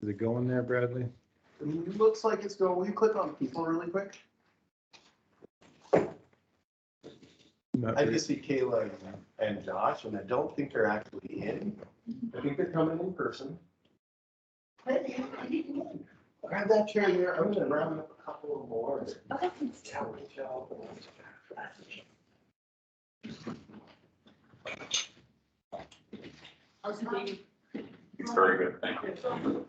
Is it going there, Bradley? It looks like it's going. Will you click on people really quick? I just see Kayla and Josh, and I don't think they're actually in. I think they're coming in person. Grab that chair there. I'm gonna round up a couple of more. Okay. How's the baby? It's very good, thank you.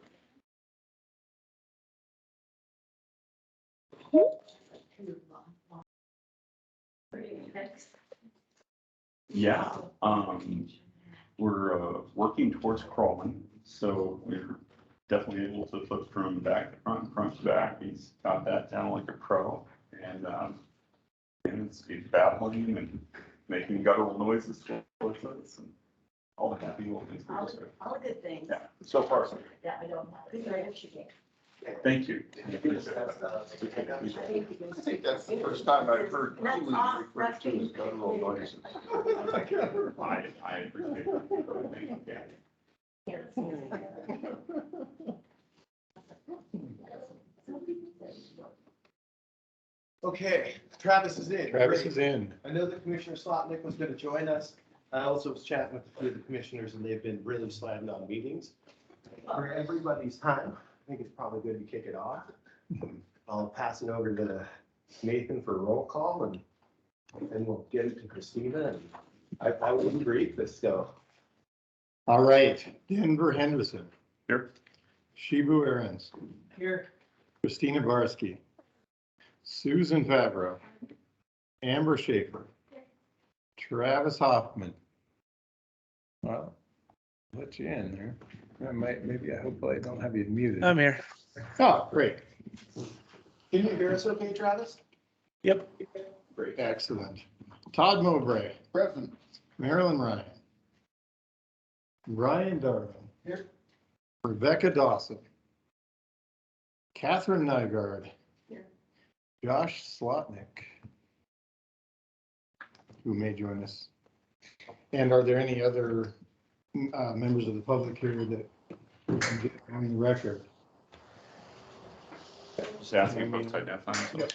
Yeah, we're working towards crawling, so we're definitely able to flip from back to front, front to back. He's got that down like a pro, and he's babbling and making guttural noises towards us, and all the happy little things. All the good things. Yeah, so far, so good. Yeah, I don't have. It's very interesting. Thank you. I think that's the first time I've heard Julie refer to as guttural noises. I appreciate it. Okay, Travis is in. Travis Great. is in. I know that Commissioner Slotnick was going to join us. I also was chatting with a few of the commissioners, and they've been really slammed on meetings. For everybody's time, I think it's probably good to kick it off. I'll pass it over to Nathan for roll call, and then we'll get it to Christina. And I wouldn't brief this, so. All right, Denver Henderson. Here. Shibu Aarons. Here. Christina Barsky. Susan Favreau. Amber Schaefer. Travis Hoffman. Well, let you in there. Maybe I hope I don't have you muted. I'm here. Oh, great. Can you hear us okay, Travis? Yep. Great. Excellent. Todd Mowbray. Present. Marilyn Ryan. Ryan Darwin. Here. Rebecca Dawson. Catherine Nygaard. Here. Josh Slotnick, who may join us. And are there any other members of the public here that we can get on the record? Just asking folks to identify themselves.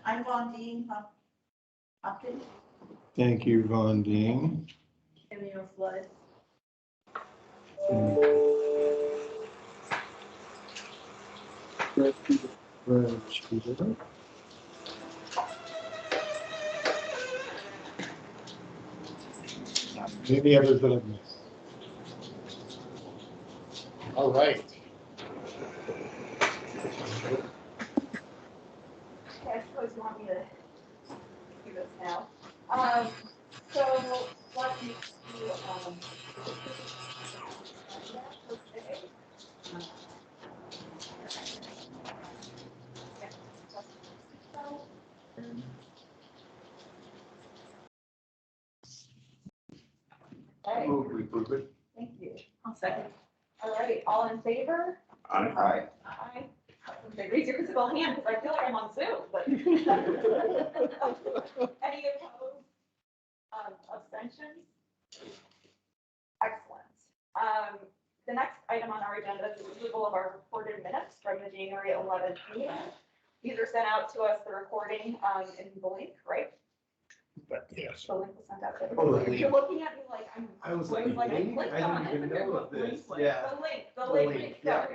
I'm Von Dean, Hopkins, Thank you, Von Dean. Cameo Flood. Maybe others that I've missed. All right. Okay, I suppose you want me to do this now. So what makes you, Okay, Move, we prove it. thank you. I'll second. All right, all in favor? Aye. Aye. Okay, raise your physical hand because I feel like I'm on Zoom, but. Any opposed? Abstentions? Excellent. The next item on our agenda is the approval of our recorded minutes from the January 11th meeting. These are sent out to us, the recording, in the link, right? But yes. The link was sent out to Oh, the everybody. link. You're looking at me like I'm. I was like, I link? clicked I on didn't it. even know of this. The Yeah. the The link. link, yeah.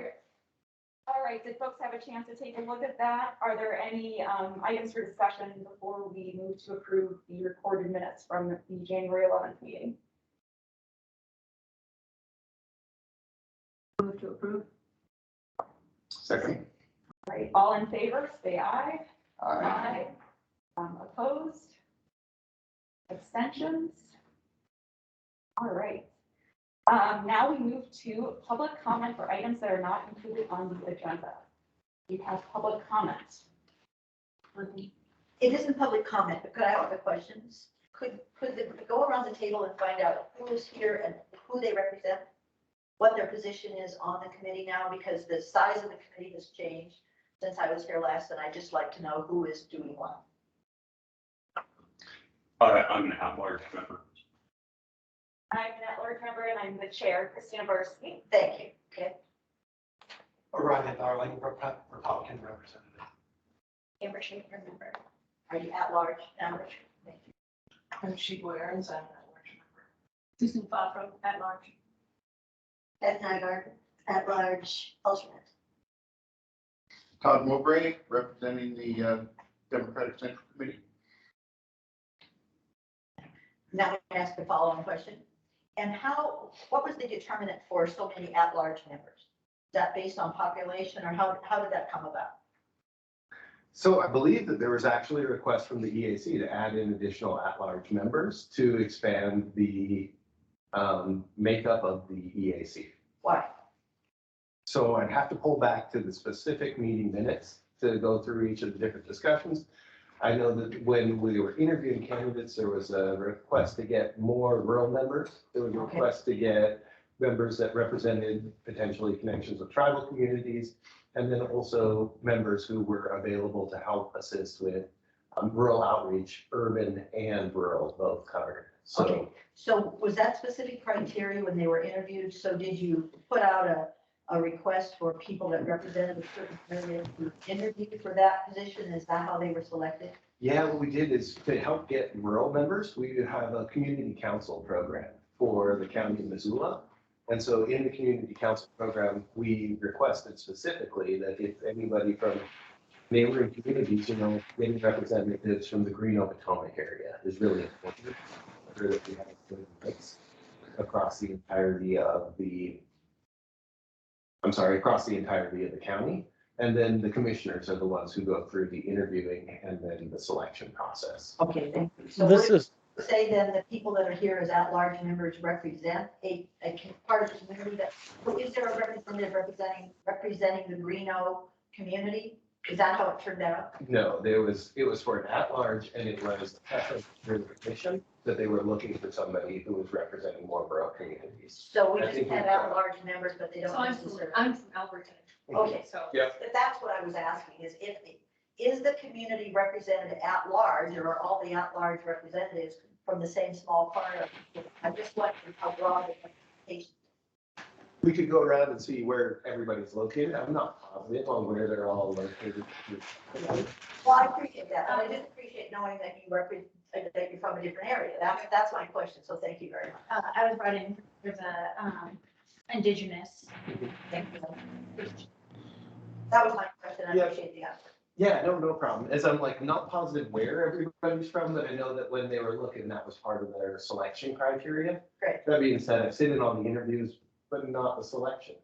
All right, did folks have a chance to take a look at that? Are there any items for discussion before we move to approve the recorded minutes from the January 11th meeting? Move to approve. Second. All right, all in favor, say aye. Aye. Opposed? Abstentions? All right. Now we move to public comment for items that are not included on the agenda. You have public comment. It isn't public comment, but could I ask the questions? Could they go around the table and find out who is here and who they represent? What their position is on the committee now, because the size of the committee has changed since I was here last, and I'd just like to know who is doing what. I'm an at-large member. I'm an at-large member and I'm the chair, Christina Barsky. Thank you. Okay. Ryan Darling, Republican representative. Amber Schaefer, member. Are you at large, Amber? Thank you. I'm Sheila Aaron's, I'm at large member. Susan Favreau, at large. Ed Nygaard, at large, alternate. Todd Mowbray, representing the Democratic Central Committee. Now I ask the following question. And what was the determinant for so many at-large members? Is that based on population or how did that come about? So I believe that there was actually a request from the EAC to add in additional at-large members to expand the makeup of the EAC. Why? So I'd have to pull back to the specific meeting minutes to go through each of the different discussions. I know that when we were interviewing candidates, there was a request to get more rural members. There was a request to get members that represented potentially connections with tribal communities, and then also members who were available to help assist with rural outreach, urban and rural both covered. Okay, so was that specific criteria when they were interviewed? So did you put out a request for people that represented a certain area to interview for that position? Is that how they were selected? Yeah, what we did is to help get rural members, we have a community council program for the county of Missoula. And so in the community council program, we requested specifically that if anybody from neighboring communities, getting representatives from the Greeno Potomac area is really important. That we have a good mix across the entirety of the county. And then the commissioners are the ones who go through the interviewing and then the selection process. Okay, thank you. So This is, say then the people that are here as at-large members represent a part of the community that, is there a representative representing the Greeno community? Is that how it turned out? No, it was for an at-large and it was through the commission that they were looking for somebody who was representing more rural communities. So we I just think have we've got- at-large members, but they So don't I'm from, necessarily. I'm from Alberta. Okay, So. Yeah. but that's what I was asking is the community represented at large or are all the at-large representatives from the same small part of, I'm just wondering how broad the representation. We could go around and see where everybody's located. I'm not positive on where they're all located. Well, I appreciate that, but I just appreciate knowing that you that you're from a different area. That's my question, so thank you very much. I was brought in for the indigenous. Thank you. That was my question, I Yeah. appreciate the answer. Yeah, no problem. As I'm like not positive where everybody's from, but I know that when they were looking, that was part of their selection criteria. Great. That being said, I've seen it on the interviews, but not the selection.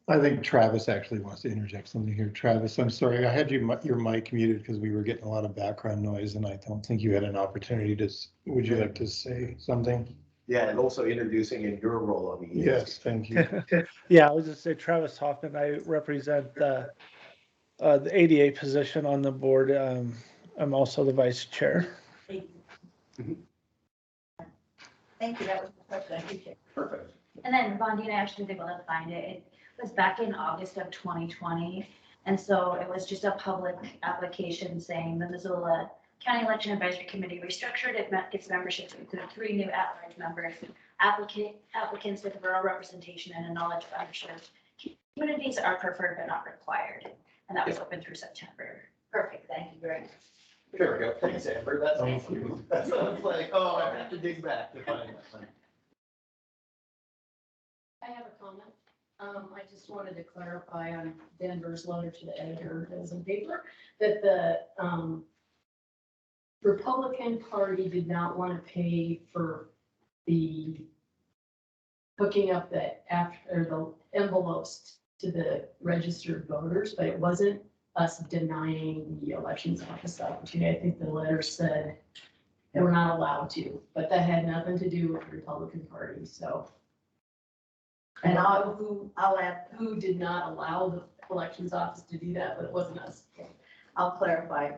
I think Travis actually wants to interject something here. Travis, I'm sorry, I had your mic muted because we were getting a lot of background noise and I don't think you had an opportunity to, would you like to say something? Yeah, and also introducing in your role on the EAC. Yes, thank you. yeah, I was just say Travis Hoffman, I represent the ADA position on the board. I'm also the vice chair. Thank you. Thank you, that was my question, I appreciate it. Perfect. And then Bondina actually was able to find it. It was back in August of 2020. And so it was just a public application saying the Missoula County Election Advisory Committee restructured its membership to include 3 new at-large members, applicants with rural representation and a knowledge of underserved communities are preferred but not required. And that was open through September. Perfect, thank you very much. There we go. Thanks, Amber. That's Thank awesome. That sounds like, oh, I have to dig back to find that one. I have a comment. I just wanted to clarify on Denver's letter to the editor that was in paper, that the, Republican Party did not want to pay for the hooking up the envelopes to the registered voters, but it wasn't us denying the elections office opportunity. I think the letter said we're not allowed to, but that had nothing to do with the Republican Party, so. And I I'll, don't know I'll add, who did not allow the elections office to do that, but it wasn't us. I'll clarify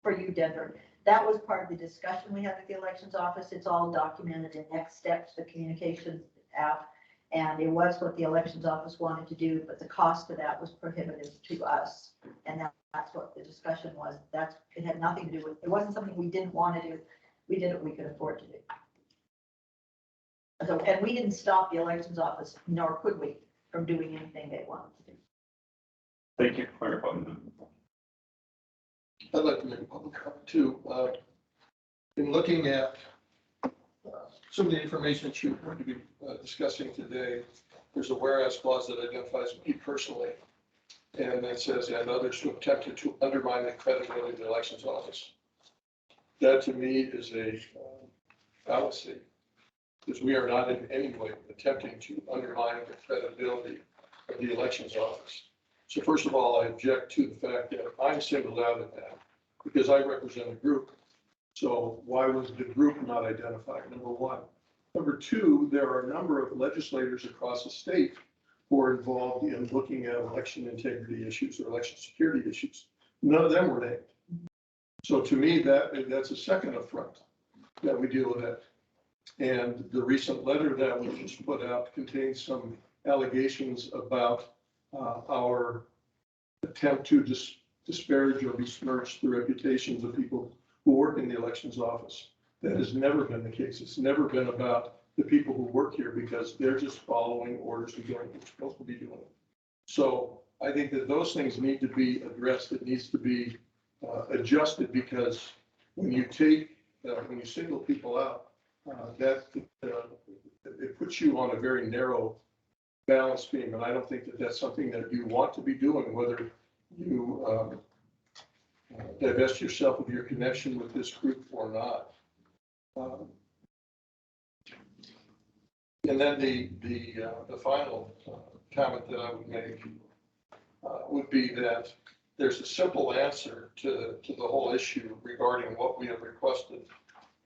for you, Denver. That was part of the discussion we had with the elections office. It's all documented in next steps, the communications app. And it was what the elections office wanted to do, but the cost of that was prohibitive to us. And that's what the discussion was. It had nothing to do with, it wasn't something we didn't want to do. We did what we could afford to do. So, and we didn't stop the elections office, nor could we, from doing anything they want to do. Thank you for clarifying that. I'd like to make a public comment too. In looking at some of the information that you're going to be discussing today, there's a whereas clause that identifies me personally. And it says, and others who attempted to undermine the credibility of the elections office. That to me is a fallacy, because we are not in any way attempting to undermine the credibility of the elections office. So first of all, I object to the fact that I'm singled out in that, because I represent a group. So why was the group not identified? Number one. Number two, there are a number of legislators across the state who are involved in looking at election integrity issues or election security issues. None of them were named. So to me, that's a second affront that we deal with that. And the recent letter that we just put out contains some allegations about our attempt to disparage or besmirch the reputations of people who work in the elections office. That has never been the case. It's never been about the people who work here, because they're just following orders and doing what they're supposed to be doing. So I think that those things need to be addressed. It needs to be adjusted, because when you when you single people out, it puts you on a very narrow balance beam. And I don't think that that's something that you want to be doing, whether you divest yourself of your connection with this group or not. And then the final comment that I would make would be that there's a simple answer to the whole issue regarding what we have requested.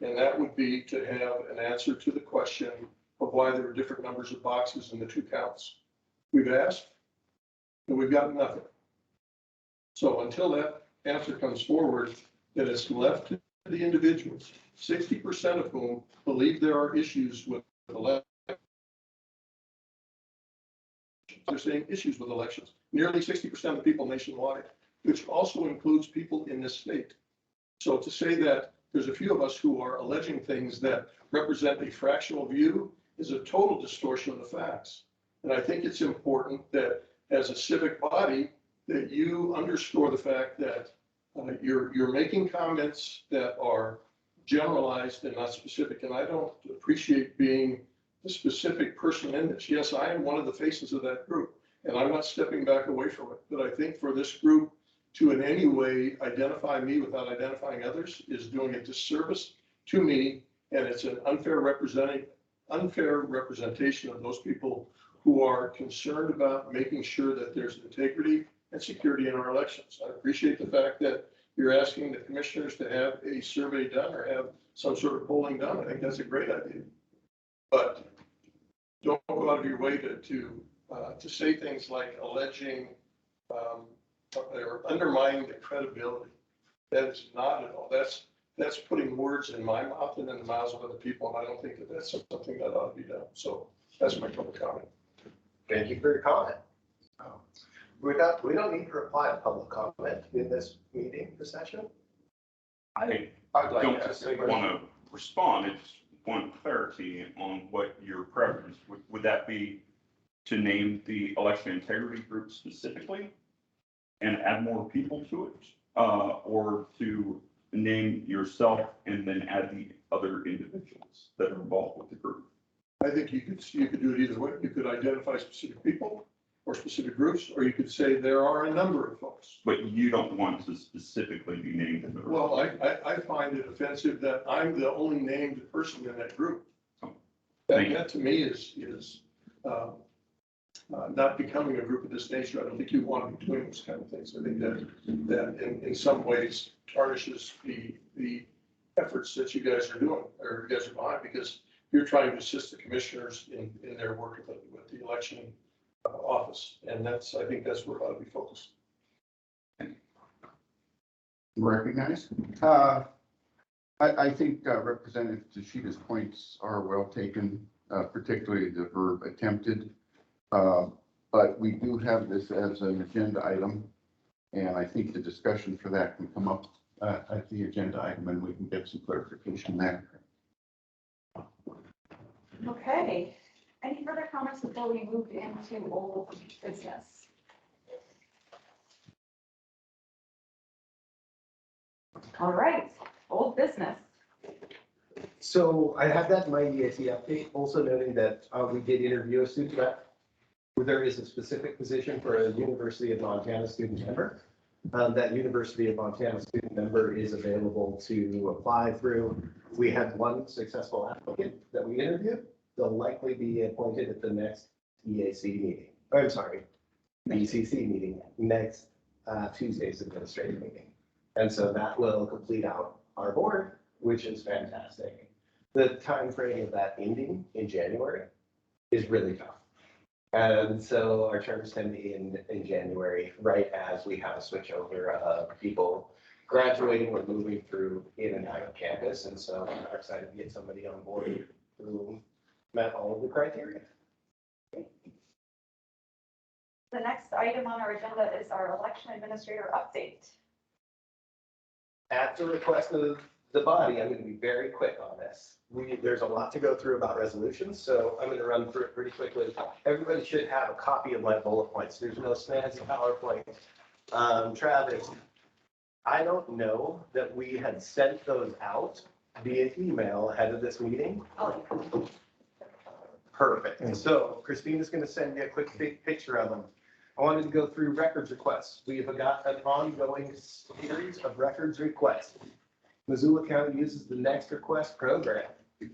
And that would be to have an answer to the question of why there are different numbers of boxes in the two counts. We've asked, and we've gotten nothing. So until that answer comes forward, then it's left to the individuals, 60% of whom believe there are issues with elections. They're saying issues with elections. Nearly 60% of people nationwide, which also includes people in this state. So to say that there's a few of us who are alleging things that represent a fractional view is a total distortion of the facts. And I think it's important that as a civic body, that you underscore the fact that you're making comments that are generalized and not specific. And I don't appreciate being the specific person in this. Yes, I am one of the faces of that group, and I'm not stepping back away from it. But I think for this group to in any way identify me without identifying others is doing a disservice to me, and it's an unfair representation of those people who are concerned about making sure that there's integrity and security in our elections. I appreciate the fact that you're asking the commissioners to have a survey done or have some sort of polling done. I think that's a great idea. But don't go out of your way to say things like alleging or undermining the credibility. That is not at all. That's putting words in my mouth and in the mouths of other people, and I don't think that that's something that ought to be done. So that's my public comment. Thank you for your comment. We don't need to reply to public comment in this meeting, this session. I I'd like don't to ask a want question. to respond. I just want clarity on what your preference would that be, to name the election integrity group specifically and add more people to it, or to name yourself and then add the other individuals that are involved with the group? I think you could do it either way. You could identify specific people or specific groups, or you could say there are a number of folks. But you don't want to specifically be named in the group. Well, I find it offensive that I'm the only named person in that group. That to me is not becoming a group of this nature. I don't think you want to be doing those kind of things. I think that in some ways tarnishes the efforts that you guys are doing, or you guys are behind, because you're trying to assist the commissioners in their work with the election office. And I think that's where it ought to be focused. Recognize. I think Representative Tashida's points are well taken, particularly the verb attempted. But we do have this as an agenda item, and I think the discussion for that can come up at the agenda item, and we can get some clarification there. Okay. any further comments before we move into old business? All right, old business. So I have that in my EAC update, also noting that we did interview a student rep. There is a specific position for a University of Montana student member. That University of Montana student member is available to apply through. We had one successful applicant that we interviewed. They'll likely be appointed at the next EAC meeting. I'm sorry, ECC meeting, next Tuesday's administrative meeting. And so that will complete out our board, which is fantastic. The time frame of that ending in January is really tough. And so our terms tend to end in January, right as we have a switchover of people graduating or moving through in and out of campus. And so I'm excited to get somebody on board who met all of the criteria. The next item on our agenda is our election administrator update. At the request of the body, I'm going to be very quick on this. There's a lot to go through about resolutions, so I'm going to run through it pretty quickly. Everybody should have a copy of my bullet points. There's no snazzy PowerPoint. Travis, I don't know that we had sent those out via email ahead of this meeting. Perfect. So Christina's going to send you a quick picture of them. I wanted to go through records requests. We have got an ongoing series of records requests. Missoula County uses the Next Request program.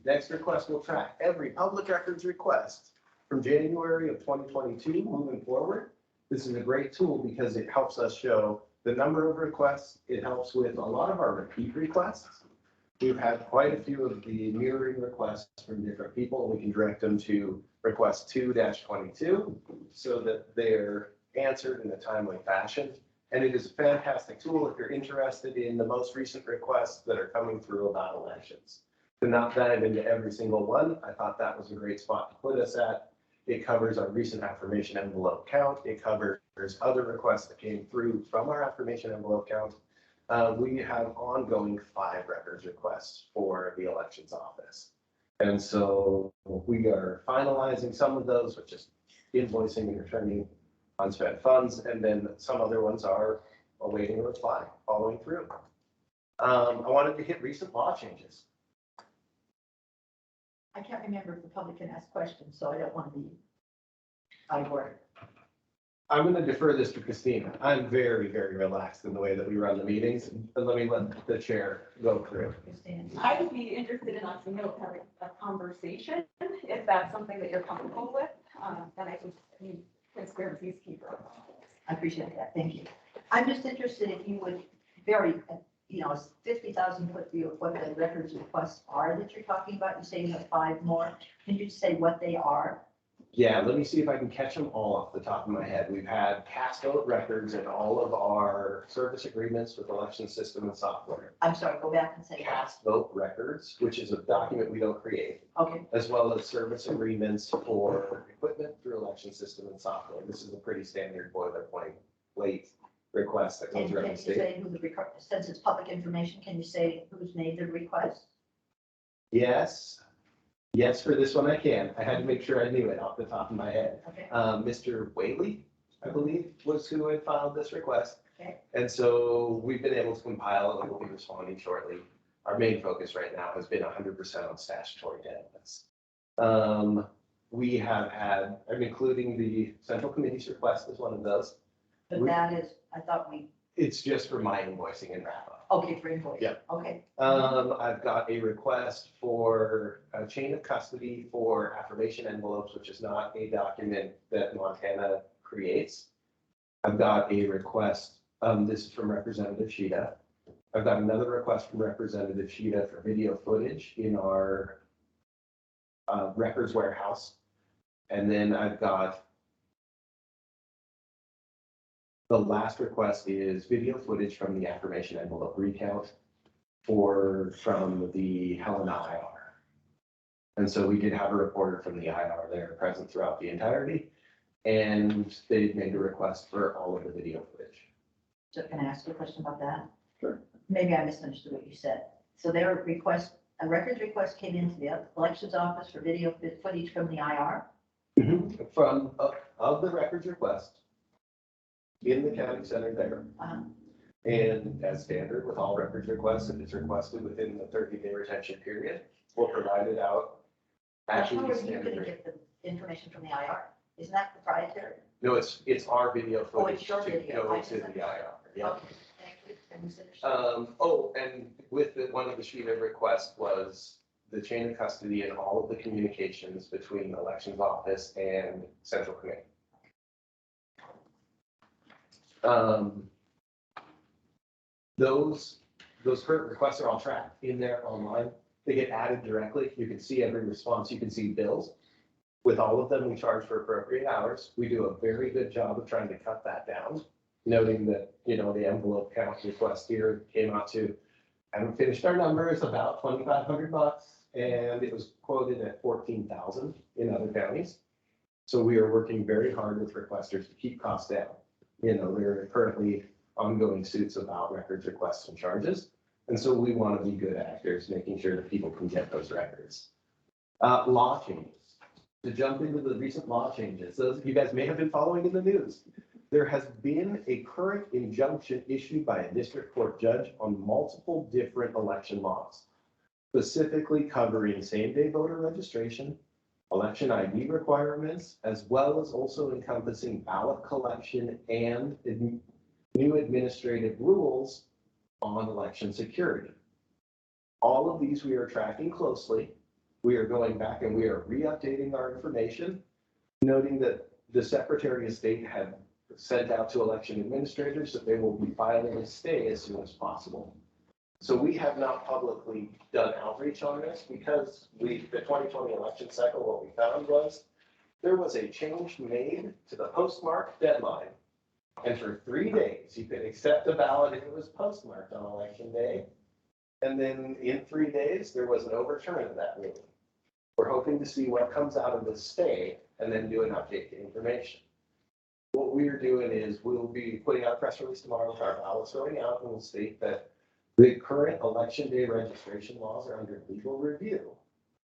Next Request will track every public records request from January of 2022 moving forward. This is a great tool because it helps us show the number of requests. It helps with a lot of our repeat requests. We've had quite a few of the mirroring requests from different people. We can direct them to request 2-22 so that they're answered in a timely fashion. And it is a fantastic tool if you're interested in the most recent requests that are coming through about elections. To not dive into every single one, I thought that was a great spot to put us at. It covers our recent affirmation envelope count. It covers other requests that came through from our affirmation envelope count. We have ongoing 5 records requests for the elections office. And so we are finalizing some of those, which is invoicing and returning unspent funds, and then some other ones are awaiting a reply, following through. I wanted to hit recent law changes. I can't remember if the public can ask questions, so I don't want to be out of order. I'm going to defer this to Christina. I'm very, very relaxed in the way that we run the meetings, and let me let the chair go through. I would be interested in us, having a conversation, if that's something that you're comfortable with, then I think transparency is key for us. I appreciate that. Thank you. I'm just interested if you would very, 50,000 foot view of what the records requests are that you're talking about. You say you have 5 more. Can you say what they are? Yeah, let me see if I can catch them all off the top of my head. We've had cast vote records in all of our service agreements with election system and software. I'm sorry, go back and say that. Cast vote records, which is a document we don't create, Okay, as well as service agreements for equipment through election system and software. This is a pretty standard boilerplate request that and goes can around you the state. say who the, since it's public information, can you say who's made the request? Yes. Yes, for this one I can. I had to make sure I knew it off the top of my head. Okay, Mr. Whaley, I believe, was who had filed this request. okay, And so we've been able to compile and we'll be responding shortly. Our main focus right now has been 100% on statutory deadlines. We have had, I'm including the Central Committee's request as one of those. but that is, I thought we, It's just for my invoicing and wrap up. okay, for invoice. Yeah. Okay, I've got a request for a chain of custody for affirmation envelopes, which is not a document that Montana creates. I've got a request, this is from Representative Sheeta. I've got another request from Representative Sheeta for video footage in our records warehouse. And then I've got the last request is video footage from the affirmation envelope recount from the Helena IR. And so we did have a reporter from the IR there present throughout the entirety, and they made a request for all of the video footage. so can I ask you a question about that? Sure. Maybe I misunderstood what you said. So a records request came into the elections office for video footage from the IR? From, of the records request in the county center there. Uh-huh. And as standard with all records requests, if it's requested within the 30-day retention period, we'll provide it out. How Actually, are you standard gonna rate. get the information from the IR? Isn't that proprietary? No, it's our video Oh, footage it's your to video. go I to the understand. IR. Yeah. Okay, thank you. I misunderstood. Oh, and with the, one of the sheet of requests was the chain of custody and all of the communications between the elections office and central command. Those current requests are all tracked in there online. They get added directly. You can see every response. You can see bills. With all of them, we charge for appropriate hours. We do a very good job of trying to cut that down, noting that, you know, the envelope count request here came out to, haven't finished our numbers, about $2,500, and it was quoted at 14,000 in other counties. So we are working very hard with requesters to keep costs down. You know, there are currently ongoing suits about records requests and charges. And so we want to be good actors, making sure that people can get those records. Law changes. To jump into the recent law changes, those you guys may have been following in the news. There has been a current injunction issued by a district court judge on multiple different election laws, specifically covering same-day voter registration, election ID requirements, as well as also encompassing ballot collection and new administrative rules on election security. All of these we are tracking closely. We are going back and we are re-updating our information, noting that the Secretary of State had sent out to election administrators that they will be filing a stay as soon as possible. So we have not publicly done outreach on this because the 2020 election cycle, what we found was there was a change made to the postmark deadline. And for 3 days, you could accept a ballot if it was postmarked on election day. And then in 3 days, there was an overturn of that ruling. We're hoping to see what comes out of this stay and then do an update to information. What we're doing is we'll be putting out a press release tomorrow with our ballots going out, and we'll state that the current election day registration laws are under legal review.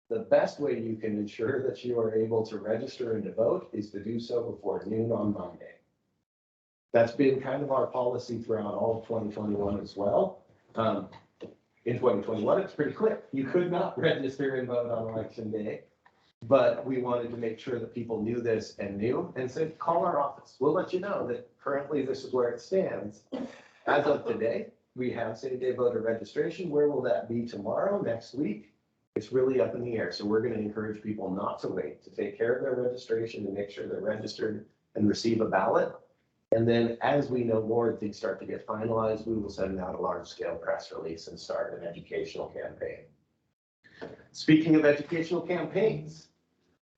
The best way you can ensure that you are able to register and to vote is to do so before noon on Monday. That's been kind of our policy throughout all of 2021 as well. In 2021, it's pretty clear. You could not register and vote on election day, but we wanted to make sure that people knew this and knew and said, call our office. We'll let you know that currently this is where it stands. As of today, we have same-day voter registration. Where will that be tomorrow, next week? It's really up in the air. So we're going to encourage people not to wait, to take care of their registration, to make sure they're registered and receive a ballot. And then as we know more and things start to get finalized, we will send out a large-scale press release and start an educational campaign. Speaking of educational campaigns,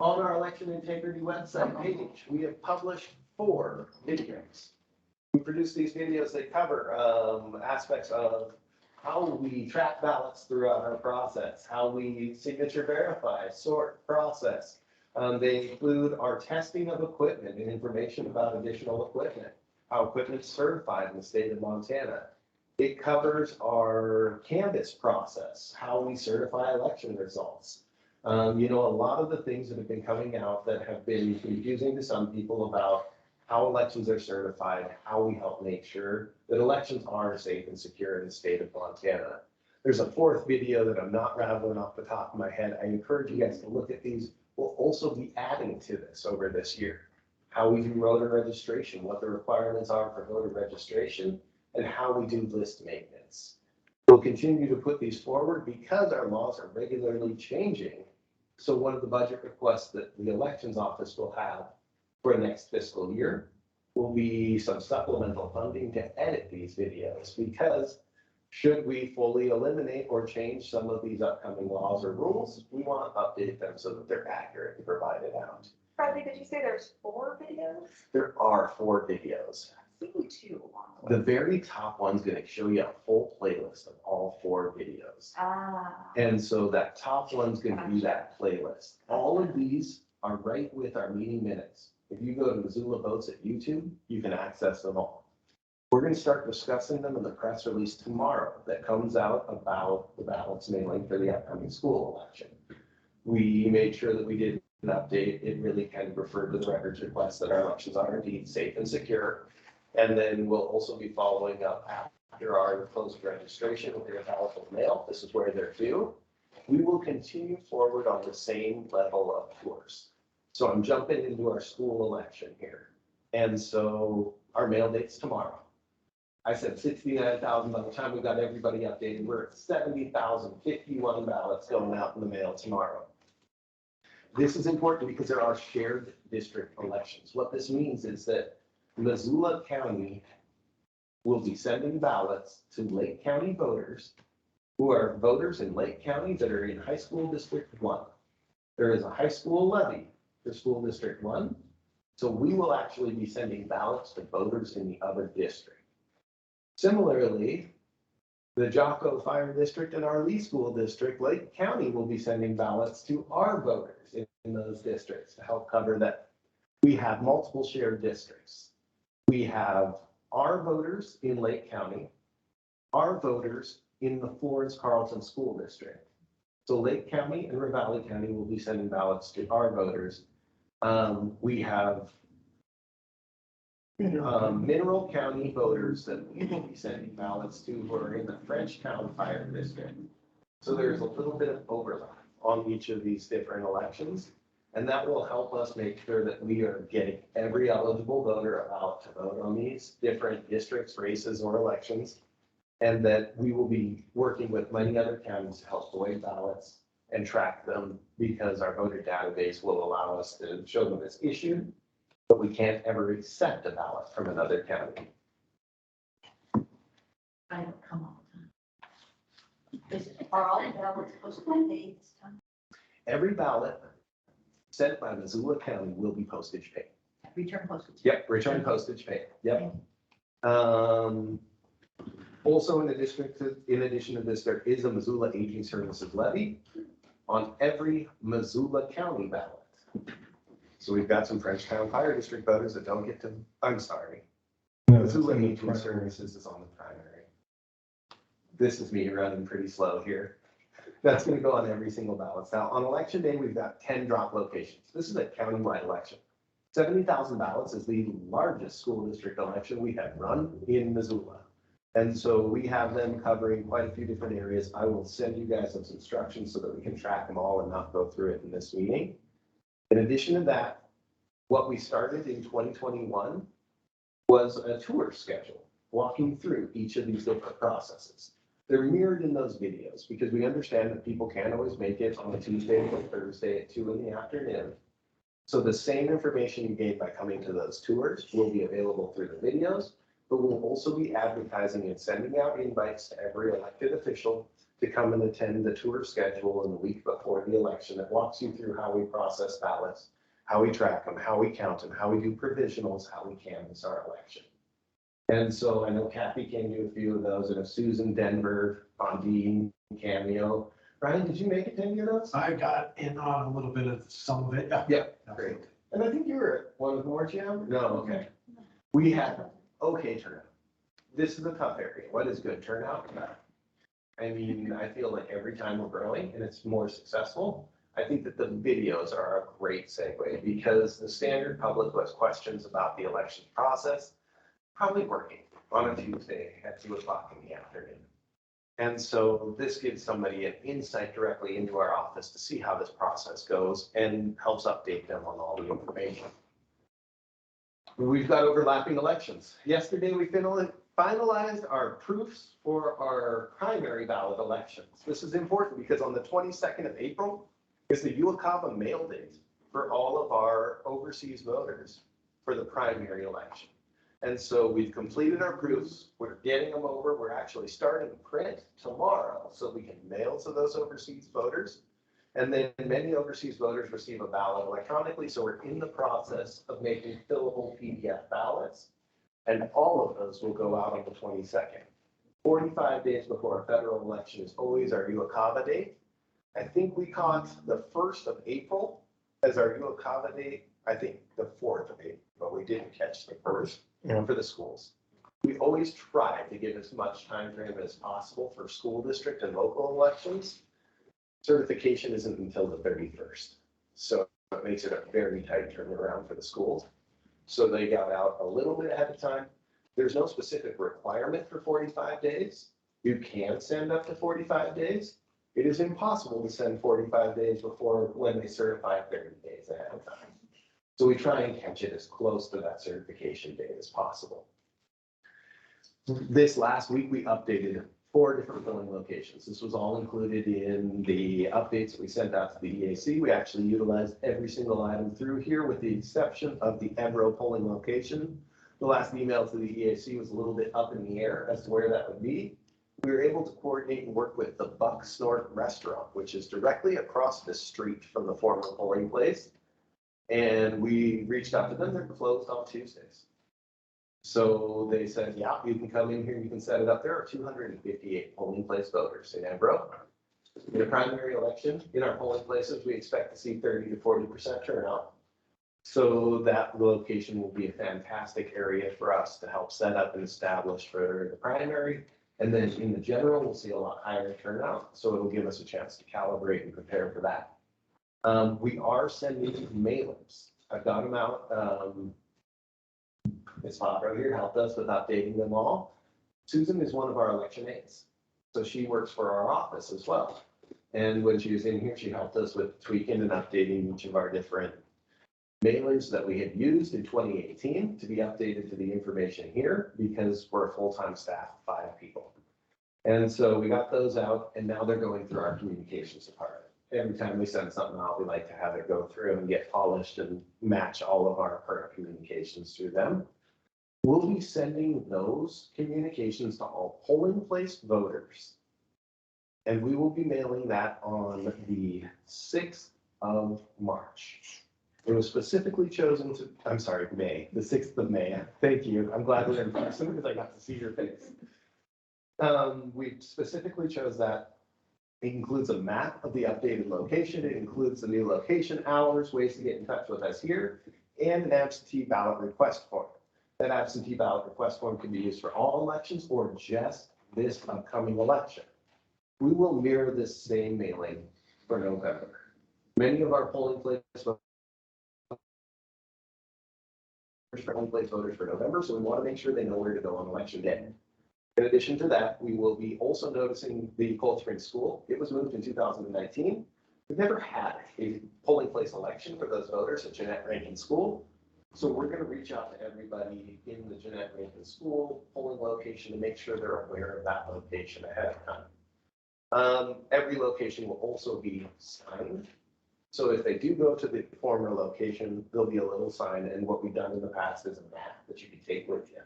on our election integrity website page, we have published 4 videos. We produce these videos that cover aspects of how we track ballots throughout our process, how we signature verify, sort, process. They include our testing of equipment and information about additional equipment, how equipment's certified in the state of Montana. It covers our canvass process, how we certify election results. You know, a lot of the things that have been coming out that have been confusing to some people about how elections are certified, how we help make sure that elections are safe and secure in the state of Montana. There's a 4th video that I'm not rattling off the top of my head. I encourage you guys to look at these. We'll also be adding to this over this year. How we do voter registration, what the requirements are for voter registration, and how we do list maintenance. We'll continue to put these forward because our laws are regularly changing. So one of the budget requests that the elections office will have for next fiscal year will be some supplemental funding to edit these videos, because should we fully eliminate or change some of these upcoming laws or rules, we want to update them so that they're accurate and provided out. Bradley, did you say there's 4 videos? There are 4 videos. I see 2 along The very top one's going to show you a full playlist of all 4 videos. And so that top one's going to be that playlist. All of these are right with our meeting minutes. If you go to Missoula Votes at YouTube, you can access them all. We're going to start discussing them in the press release tomorrow that comes out about the ballots mailing for the upcoming school election. We made sure that we did update, it really kind of referred to the records request that our elections are indeed safe and secure. And then we'll also be following up after our close of registration with their ballot mail. This is where they're due. We will continue forward on the same level of tours. So I'm jumping into our school election here. And so our mail date's tomorrow. I said 69,000 by the time we got everybody updated. We're at 70,051 ballots going out in the mail tomorrow. This is important because there are shared district elections. What this means is that Missoula County will be sending ballots to Lake County voters who are voters in Lake County that are in high school district 1. There is a high school levy for school district 1. So we will actually be sending ballots to voters in the other district. Similarly, the Jocko Fire District and our Lee School District, Lake County will be sending ballots to our voters in those districts to help cover that. We have multiple shared districts. We have our voters in Lake County, our voters in the Florence Carlton School District. So Lake County and Ravalli County will be sending ballots to our voters. We have Mineral County voters that we will be sending ballots to who are in the Frenchtown Fire District. So there's a little bit of overlap on each of these different elections. And that will help us make sure that we are getting every eligible voter out to vote on these different districts, races, or elections. And that we will be working with many other counties to help void ballots and track them, because our voter database will allow us to show them it's issued, but we can't ever accept a ballot from another county. I don't come all the time. Are all the ballots posted by date this time? Every ballot sent by Missoula County will be postage paid. Return postage? Yep, return postage paid, yep. Also in addition to this, there is a Missoula Aging Services levy on every Missoula County ballot. So we've got some Frenchtown Fire District voters that don't get to, I'm sorry. Missoula Aging Services is on the primary. This is me running pretty slow here. That's going to go on every single ballot. Now, on election day, we've got 10 drop locations. This is a countywide election. 70,000 ballots is the largest school district election we have run in Missoula. And so we have them covering quite a few different areas. I will send you guys those instructions so that we can track them all and not go through it in this meeting. In addition to that, what we started in 2021 was a tour schedule, walking through each of these different processes. They're mirrored in those videos because we understand that people can't always make it on a Tuesday or Thursday at 2 in the afternoon. So the same information you gained by coming to those tours will be available through the videos, but we'll also be advertising and sending out invites to every elected official to come and attend the tour schedule in the week before the election that walks you through how we process ballots, how we track them, how we count them, how we do provisionals, how we canvass our election. And so I know Kathy came to a few of those, and if Susan, Denver, Dean, Cameo. Ryan, did you make it to any of those? I got in on a little bit of some of it. Yeah, great. And I think you were at one of them, weren't you? No, okay. We had okay turnout. This is a tough area. What is good turnout? I mean, I feel like every time we're growing and it's more successful, I think that the videos are a great segue because the standard public who has questions about the election process, probably working on a Tuesday at 2 o'clock in the afternoon. And so this gives somebody an insight directly into our office to see how this process goes and helps update them on all the information. We've got overlapping elections. Yesterday, we finalized our proofs for our primary ballot elections. This is important because on the 22nd of April is the UACAVA mail date for all of our overseas voters for the primary election. And so we've completed our proofs. We're getting them over. We're actually starting print tomorrow so we can mail to those overseas voters. And then many overseas voters receive a ballot electronically. So we're in the process of making fillable PDF ballots. And all of those will go out on the 22nd. 45 days before a federal election is always our UACAVA date. I think we caught the 1st of April as our UACAVA date. I think the 4th of April, but we didn't catch the 1st for the schools. We always try to give as much time frame as possible for school district and local elections. Certification isn't until the 31st. So But makes it a very tight turnaround for the schools. So they got out a little bit ahead of time. There's no specific requirement for 45 days. You can send up to 45 days. It is impossible to send 45 days before when they certify 30 days ahead of time. So we try and catch it as close to that certification date as possible. This last week, we updated 4 different polling locations. This was all included in the updates that we sent out to the EAC. We actually utilized every single item through here with the exception of the Evero polling location. The last email to the EAC was a little bit up in the air as to where that would be. We were able to coordinate and work with the Buck Snort Restaurant, which is directly across the street from the former polling place. And we reached out to them. They're closed on Tuesdays. So they said, yeah, you can come in here, you can set it up. There are 258 polling place voters in Evero. In the primary election, in our polling places, we expect to see 30 to 40% turnout. So that location will be a fantastic area for us to help set up and establish for the primary. And then in the general, we'll see a lot higher turnout. So it'll give us a chance to calibrate and prepare for that. We are sending mailers. I've got them out. Ms. Favreau here helped us with updating them all. Susan is one of our election aides. So she works for our office as well. And when she was in here, she helped us with tweaking and updating each of our different mailers that we had used in 2018 to be updated to the information here because we're a full-time staff of 5 people. And so we got those out and now they're going through our communications department. Every time we send something out, we like to have it go through and get polished and match all of our current communications through them. We'll be sending those communications to all polling place voters. And we will be mailing that on the 6th of March. It was specifically chosen to, I'm sorry, May, the 6th of May. Thank you. I'm glad we're in person because I got to see your face. We specifically chose that. It includes a map of the updated location. It includes the new location hours, ways to get in touch with us here, and an absentee ballot request form. That absentee ballot request form can be used for all elections or just this upcoming election. We will mirror this same mailing for November. Many of our polling place voters for November, so we want to make sure they know where to go on election day. In addition to that, we will be also noticing the Cold Spring School. It was moved in 2019. We've never had a polling place election for those voters at Jeanette Rankin School. So we're going to reach out to everybody in the Jeanette Rankin School polling location to make sure they're aware of that location ahead of time. Every location will also be signed. So if they do go to the former location, there'll be a little sign. And what we've done in the past is a map that you can take with you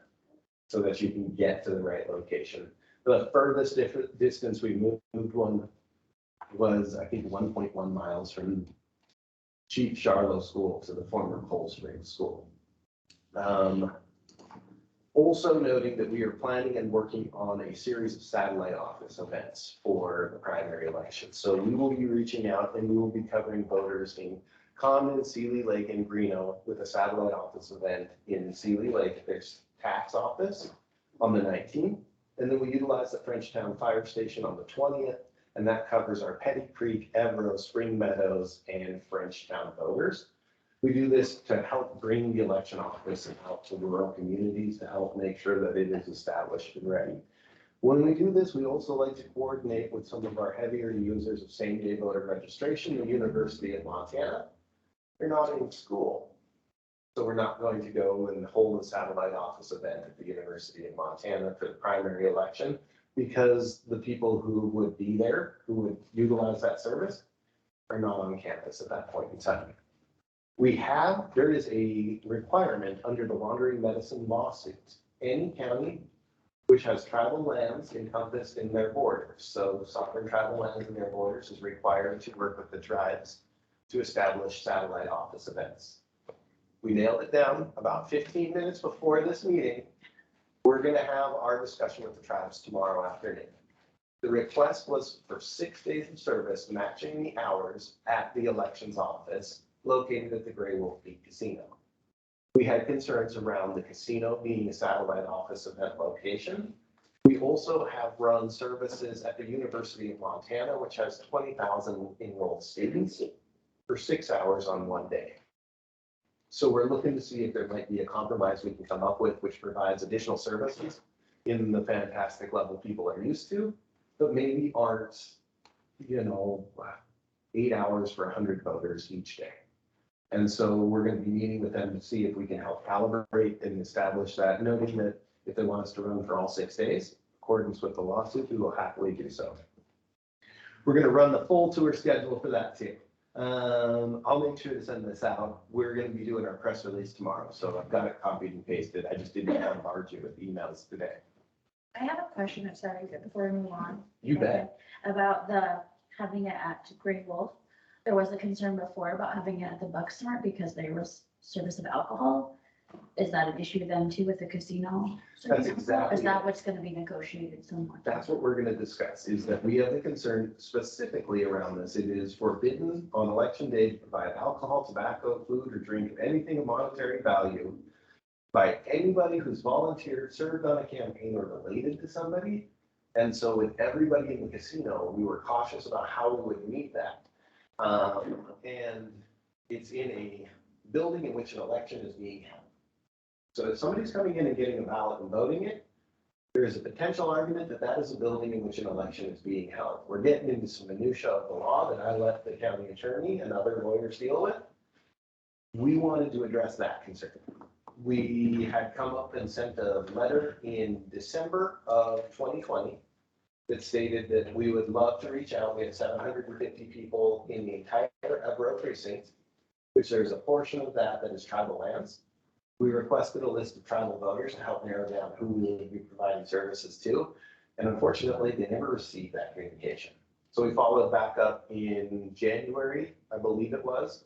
so that you can get to the right location. The furthest distance we moved one was, I think, 1.1 miles from Chief Charlo School to the former Cold Spring School. Also noting that we are planning and working on a series of satellite office events for the primary election. So we will be reaching out and we will be covering voters in Condon, Seeley Lake, and Greeno with a satellite office event in Seeley Lake. There's tax office on the 19th. And then we utilize the Frenchtown Fire Station on the 20th. And that covers our Petty Creek, Evero, Spring Meadows, and Frenchtown voters. We do this to help bring the election office and help to rural communities to help make sure that it is established and ready. When we do this, we also like to coordinate with some of our heavier users of same-day voter registration, the University of Montana. They're not in school, so we're not going to go and hold a satellite office event at the University of Montana for the primary election because the people who would be there, who would utilize that service, are not on campus at that point in time. There is a requirement under the wandering medicine lawsuit. Any county which has tribal lands encompassed in their borders, so sovereign tribal lands in their borders, is required to work with the tribes to establish satellite office events. We nailed it down about 15 minutes before this meeting. We're going to have our discussion with the tribes tomorrow afternoon. The request was for 6 days of service, matching the hours at the elections office located at the Grey Wolf Peak Casino. We had concerns around the casino being a satellite office event location. We also have run services at the University of Montana, which has 20,000 enrolled students. for 6 hours on one day. So we're looking to see if there might be a compromise we can come up with, which provides additional services in the fantastic level people are used to, but maybe aren't, 8 hours for 100 voters each day. And so we're going to be meeting with them to see if we can help calibrate and establish that, noting that if they want us to run for all 6 days, in accordance with the lawsuit, we will happily do so. We're going to run the full tour schedule for that too. I'll make sure to send this out. We're going to be doing our press release tomorrow, so I've got it copied and pasted. I just didn't bombard you with emails today. I have a question, I'm sorry, before we move on. You bet. About having it at Grey Wolf. There was a concern before about having it at the Bucksmart because there was service of alcohol. Is that an issue then too with the casino? That's exactly. Is that what's gonna be negotiated somewhat? That's what we're gonna discuss, is that we have a concern specifically around this. It is forbidden on election day to provide alcohol, tobacco, food, or drink of anything of monetary value by anybody who's volunteered, served on a campaign, or related to somebody. And so with everybody in the casino, we were cautious about how we would meet that. And it's in a building in which an election is being held. So if somebody's coming in and getting a ballot and voting it, there is a potential argument that that is a building in which an election is being held. We're getting into some minutia of the law that I let the county attorney and other lawyers deal with. We wanted to address that concern. We had come up and sent a letter in December of 2020 that stated that we would love to reach out. We had 750 people in the entire Evero precinct, which there's a portion of that is tribal lands. We requested a list of tribal voters to help narrow down who we would be providing services to. And unfortunately, they never received that communication. So we followed back up in January, I believe it was.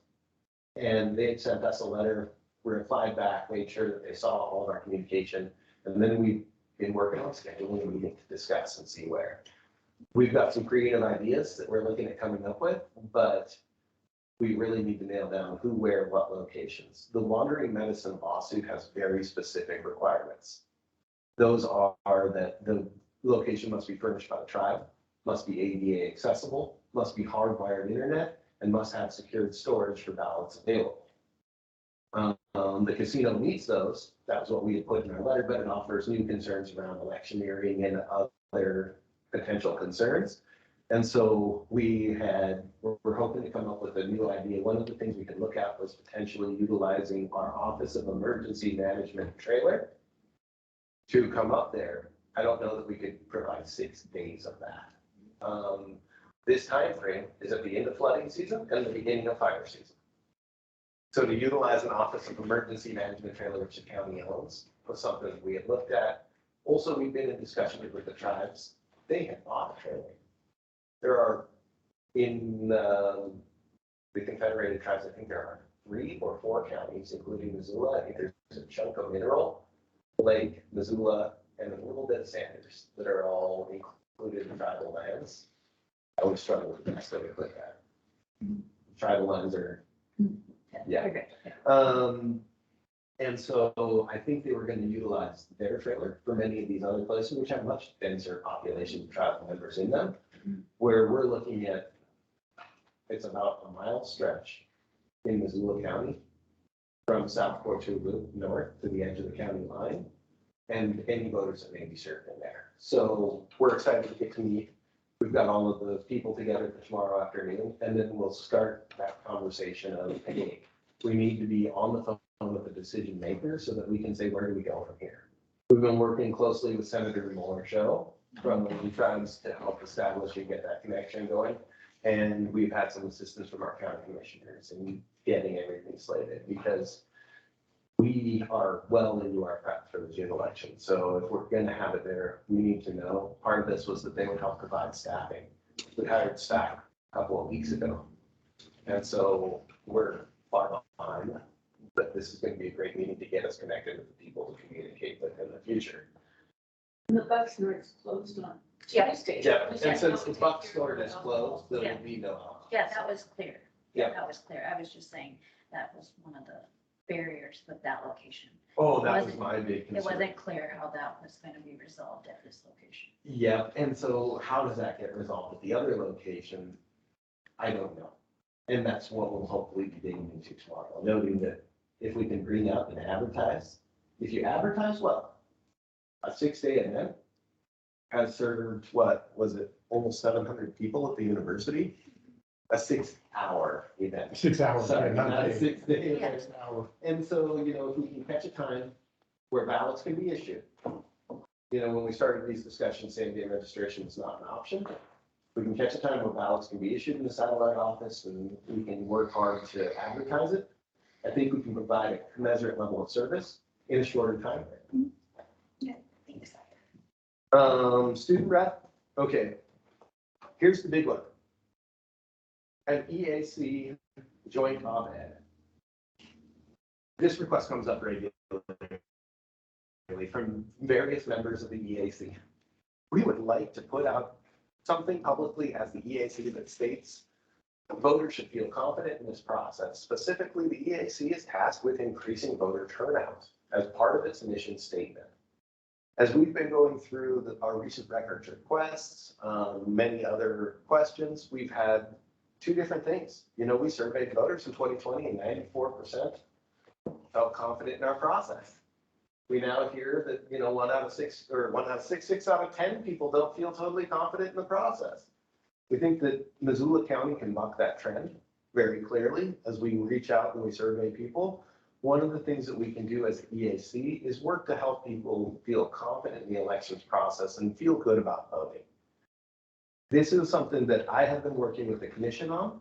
And they had sent us a letter. We replied back, made sure that they saw all of our communication. And then we've been working on scheduling a meeting to discuss and see where. We've got some creative ideas that we're looking at coming up with, but we really need to nail down who, where, what locations. The wandering medicine lawsuit has very specific requirements. Those are that the location must be furnished by the tribe, must be ADA accessible, must be hardwired internet, and must have secured storage for ballots available. The casino meets those. That was what we had put in our letter, but it offers new concerns around electioneering and other potential concerns. And so we're hoping to come up with a new idea. One of the things we could look at was potentially utilizing our Office of Emergency Management trailer to come up there. I don't know that we could provide 6 days of that. This time frame is at the end of flooding season and the beginning of fire season. So to utilize an Office of Emergency Management trailer, which the county owns, was something we had looked at. Also, we've been in discussion with the tribes. They have bought a trailer. There are, in the Confederated Tribes, I think there are 3 or 4 counties, including Missoula. I think there's a chunk of Mineral, Lake, Missoula, and a little bit of Sanders that are all included in tribal lands. I would struggle with the best way to put that. Tribal lands are, yeah. Okay. And so I think they were going to utilize their trailer for many of these other places, which have much denser population of tribal members in them, where we're looking at, it's about a mile stretch in Missoula County from South Portugal north to the edge of the county line, and any voters that may be served in there. So we're excited to get to meet. We've got all of the people together for tomorrow afternoon, and then we'll start that conversation of, hey, we need to be on the phone with the decision maker so that we can say, where do we go from here? We've been working closely with Senator Moore Show from the tribes to help establish and get that connection going. And we've had some assistance from our county commissioners in getting everything slated, because we are well into our prep for the June election. So if we're going to have it there, we need to know. Part of this was that they would help provide staffing. We hired staff a couple of weeks ago. And so we're far behind, but this is going to be a great meeting to get us connected with the people to communicate with in the future. And the Bucksmart's closed on Yeah. Tuesday. Yeah, and since the buck store is closed, there will be no. Yeah, that was clear. Yeah. That was clear. I was just saying that was one of the barriers with that location. Oh, that was my big It concern. wasn't clear how that was going to be resolved at this location. Yeah, and so how does that get resolved at the other location? I don't know. And that's what we'll hopefully be digging into tomorrow, noting that if we can bring out and advertise, if you advertise well, a 6-day event has served, what, was it almost 700 people at the university? A 6-hour event. 6 hours. Sorry, not not a days. 6-day Yeah. event. 6 hour. And so, if we can catch a time where ballots can be issued. When we started these discussions, same-day registration is not an option. We can catch a time where ballots can be issued in the satellite office and we can work hard to advertise it. I think we can provide a commensurate level of service in a shorter time frame. Student rep, okay. Here's the big one. An EAC joint op-ed. This request comes up regularly from various members of the EAC. We would like to put out something publicly as the EAC that states voters should feel confident in this process. Specifically, the EAC is tasked with increasing voter turnout as part of its mission statement. As we've been going through our recent records requests, many other questions, we've had two different things. We surveyed voters in 2020 and 94% felt confident in our process. We now hear that, 1 out of 6 or 1 out of 6 out of 10 people don't feel totally confident in the process. We think that Missoula County can buck that trend very clearly as we reach out and we survey people. One of the things that we can do as EAC is work to help people feel confident in the elections process and feel good about voting. This is something that I have been working with the commission on.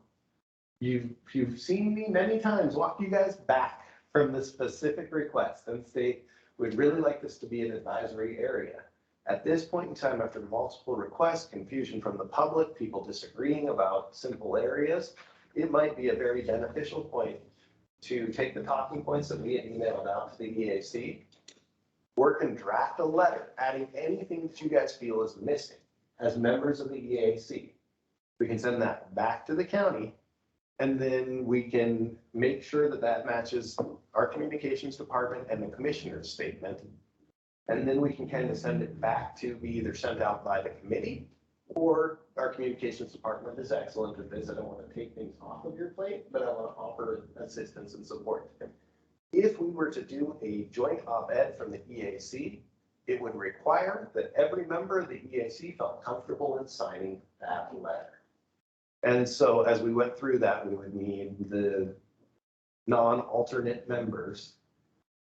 You've seen me many times walk you guys back from the specific request and state, we'd really like this to be an advisory area. At this point in time, after multiple requests, confusion from the public, people disagreeing about simple areas, it might be a very beneficial point to take the talking points that we had emailed out to the EAC, work and draft a letter, adding anything that you guys feel is missing as members of the EAC. We can send that back to the county, and then we can make sure that that matches our communications department and the commissioner's statement. And then we can kind of send it back to be either sent out by the committee or our communications department is excellent at this. I don't want to take things off of your plate, but I want to offer assistance and support. If we were to do a joint op-ed from the EAC, it would require that every member of the EAC felt comfortable in signing that letter. And so as we went through that, we would need the non-alternate members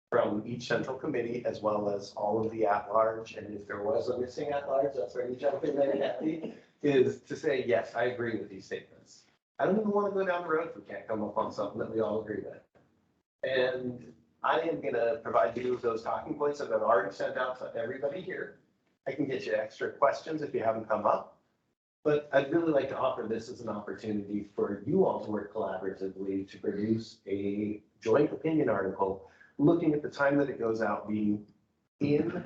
from each central committee, as well as all of the at-large. And if there was a missing at-large, that's where you jump in there, Kathy, is to say, yes, I agree with these statements. I don't even want to go down the road if we can't come up on something that we all agree with. And I am going to provide you with those talking points that I've already sent out to everybody here. I can get you extra questions if you haven't come up. But I'd really like to offer this as an opportunity for you all to work collaboratively to produce a joint opinion article, looking at the time that it goes out being in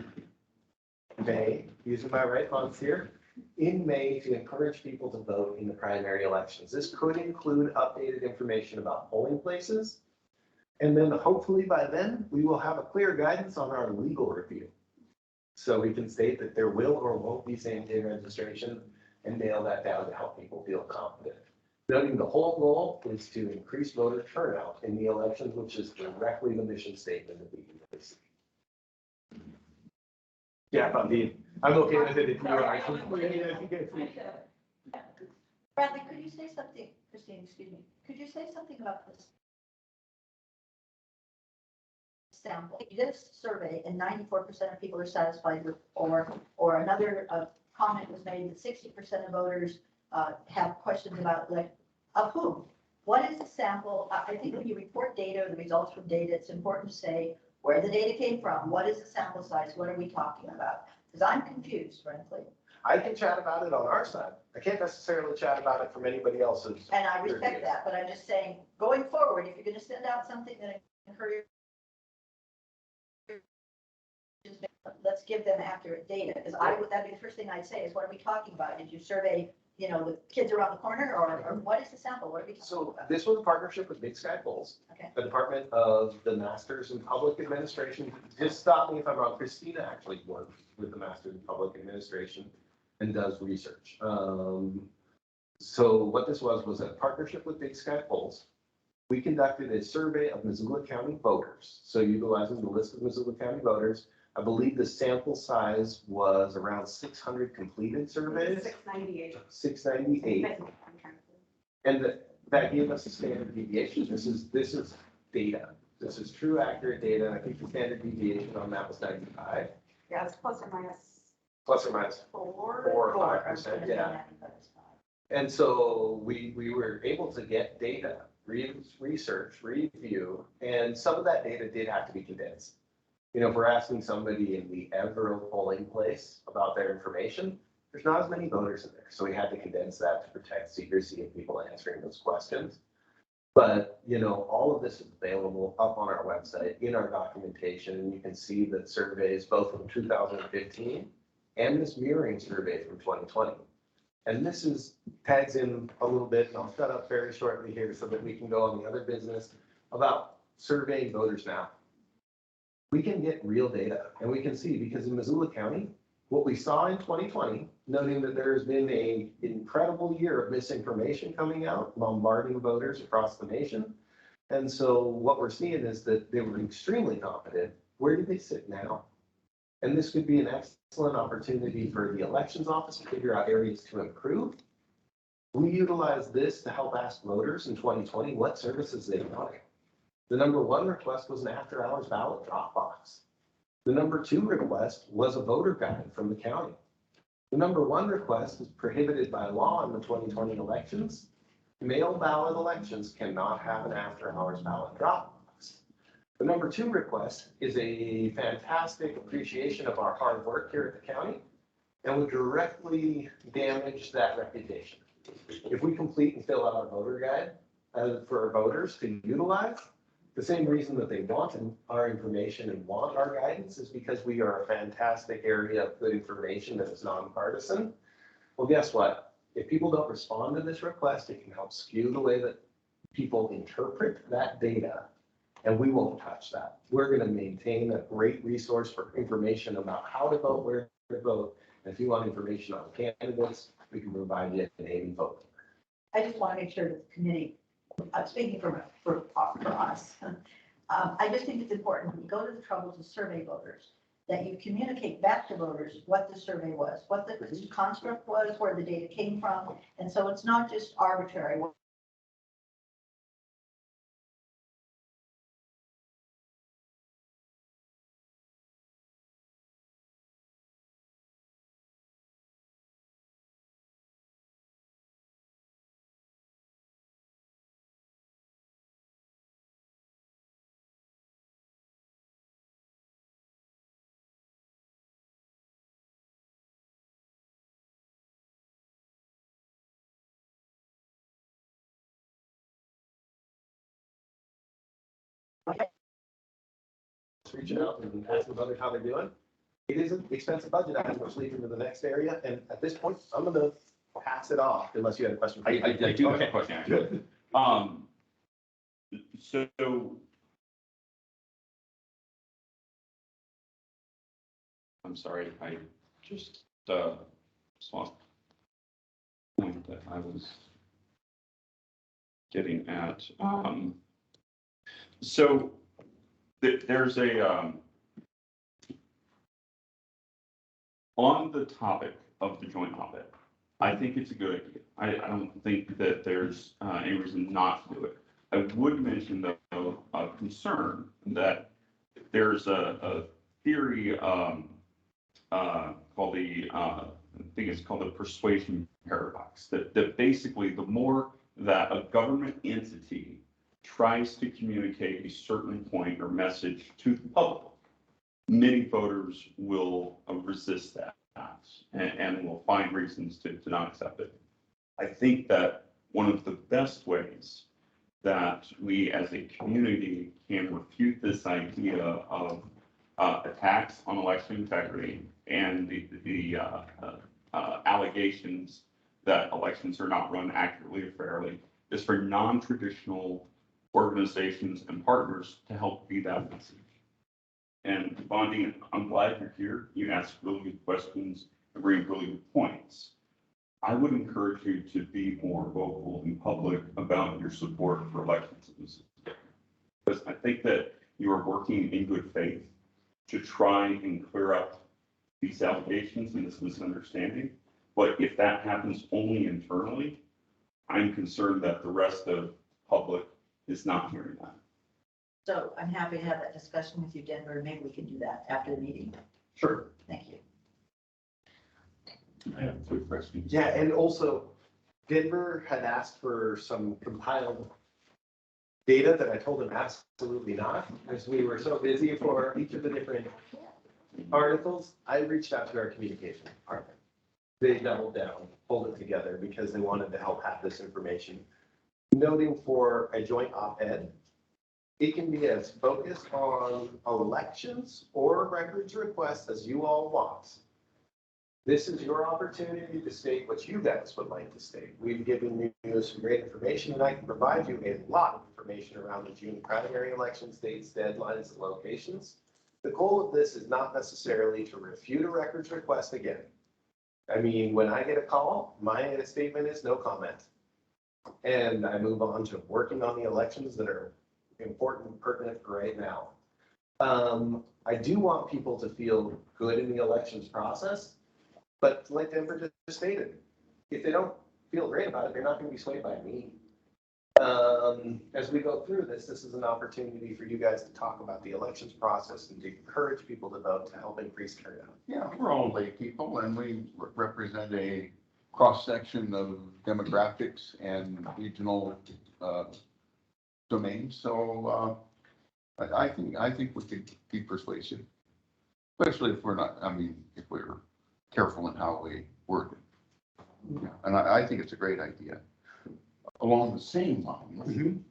May, using my right months here, in May to encourage people to vote in the primary elections. This could include updated information about polling places. And then hopefully by then, we will have a clear guidance on our legal review. So we can state that there will or won't be same-day registration and nail that down to help people feel confident. Noting the whole goal is to increase voter turnout in the elections, which is directly the mission statement of the EAC. Yeah, I'm okay with it if you are. Bradley, could you say something, Christine, excuse me, could you say something about this sample? This survey and 94% of people are satisfied with, or another comment was made that 60% of voters have questions about, like, of whom? What is the sample? I think when you report data, the results from data, it's important to say where the data came from. What is the sample size? What are we talking about? Because I'm confused, frankly. I can chat about it on our side. I can't necessarily chat about it from anybody else's. And I respect that, but I'm just saying, going forward, if you're going to send out something that encourages, let's give them accurate data. Because that'd be the first thing I'd say is, what are we talking about? Did you survey, the kids around the corner, or what is the sample? What are we talking So about? this was a partnership with Big Sky Polls, Okay. the Department of the Masters in Public Administration. Just stop me if I'm wrong. Christina actually works with the Masters in Public Administration and does research. So what this was a partnership with Big Sky Polls. We conducted a survey of Missoula County voters. So utilizing the list of Missoula County voters, I believe the sample size was around 600 completed surveys. 698. 698. And that gave us a standard deviation. This is data. This is true, accurate data. I think the standard deviation on that was 95. Yeah, it's plus or minus Plus or minus 4. 4 or 5%, yeah. And so we were able to get data, research, review, and some of that data did have to be condensed. You know, if we're asking somebody in the Everett polling place about their information, there's not as many voters in there. So we had to condense that to protect secrecy of people answering those questions. But, you know, all of this is available up on our website in our documentation. And you can see that surveys both from 2015 and this mirroring survey from 2020. And this tags in a little bit, and I'll shut up very shortly here so that we can go on the other business about surveying voters now. We can get real data, and we can see, because in Missoula County, what we saw in 2020, noting that there has been an incredible year of misinformation coming out, bombarding voters across the nation. And so what we're seeing is that they were extremely confident. Where do they sit now? And this could be an excellent opportunity for the elections office to figure out areas to improve. We utilized this to help ask voters in 2020 what services they wanted. The number 1 request was an after-hours ballot drop box. The number 2 request was a voter guide from the county. The number 1 request is prohibited by law in the 2020 elections. Mail ballot elections cannot have an after-hours ballot drop box. The number 2 request is a fantastic appreciation of our hard work here at the county and would directly damage that reputation. If we complete and fill out a voter guide for our voters to utilize, the same reason that they want our information and want our guidance is because we are a fantastic area of good information that is nonpartisan. Well, guess what? If people don't respond to this request, it can help skew the way that people interpret that data, and we won't touch that. We're going to maintain a great resource for information about how to vote, where to vote. And if you want information on candidates, we can provide you a name and vote. I just want to make sure that the committee, speaking for us, I just think it's important when you go to the trouble to survey voters, that you communicate back to voters what the survey was, what the construct was, where the data came from. And so it's not just arbitrary. Reaching out and asking others how they're doing. It is an expensive budget item, which leads into the next area. And at this point, I'm going to pass it off unless you had a question. I do have a Okay. question, actually. So I'm sorry, I just lost the point that I was getting at. So there's a on the topic of the joint audit, I think it's a good idea. I don't think that there's any reason not to do it. I would mention, though, a concern that there's a theory called the, I think it's called the persuasion paradox, that basically the more that a government entity tries to communicate a certain point or message to the public, many voters will resist that and will find reasons to not accept it. I think that one of the best ways that we as a community can refute this idea of attacks on election integrity and the allegations that elections are not run accurately or fairly is for non-traditional organizations and partners to help be that message. And Bondi, I'm glad you're here. You asked really good questions and bring really good points. I would encourage you to be more vocal in public about your support for elections. Because I think that you are working in good faith to try and clear up these allegations and this misunderstanding. But if that happens only internally, I'm concerned that the rest of public is not hearing that. So I'm happy to have that discussion with you, Denver. Maybe we can do that after the meeting. Sure. Thank you. I have 2 questions. Yeah, and also Denver had asked for some compiled data that I told him absolutely not, because we were so busy for each of the different articles. I reached out to our communication department. They doubled down, pulled it together because they wanted to help have this information. Noting for a joint op-ed, it can be as focused on elections or records requests as you all want. This is your opportunity to state what you guys would like to state. We've given you some great information, and I can provide you a lot of information around the June primary elections, dates, deadlines, and locations. The goal of this is not necessarily to refute a records request again. I mean, when I get a call, my statement is no comment. And I move on to working on the elections that are important and pertinent for right now. I do want people to feel good in the elections process. But like Denver just stated, if they don't feel great about it, they're not going to be swayed by me. As we go through this, this is an opportunity for you guys to talk about the elections process and to encourage people to vote to help increase turnout. Yeah, we're all lay people and we represent a cross-section of demographics and regional domains. So I think we could be persuasive, especially if we're not, I mean, if we're careful in how we word it. Yeah, and I think it's a great idea. Along the same lines,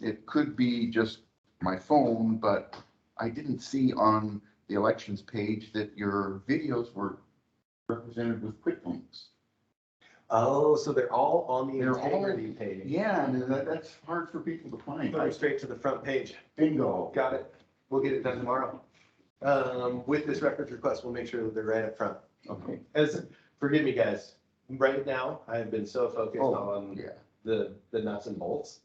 it could be just my phone, but I didn't see on the elections page that your videos were represented with quick links. Oh, so they're all on the They're all- integrity page. Yeah, and that's hard for people to find. Go straight to the front page. Bingo. Got it. We'll get it done tomorrow. With this records request, we'll make sure that they're right up front. Okay. Forgive me, guys. Right now, I have been so focused on Yeah. the nuts and bolts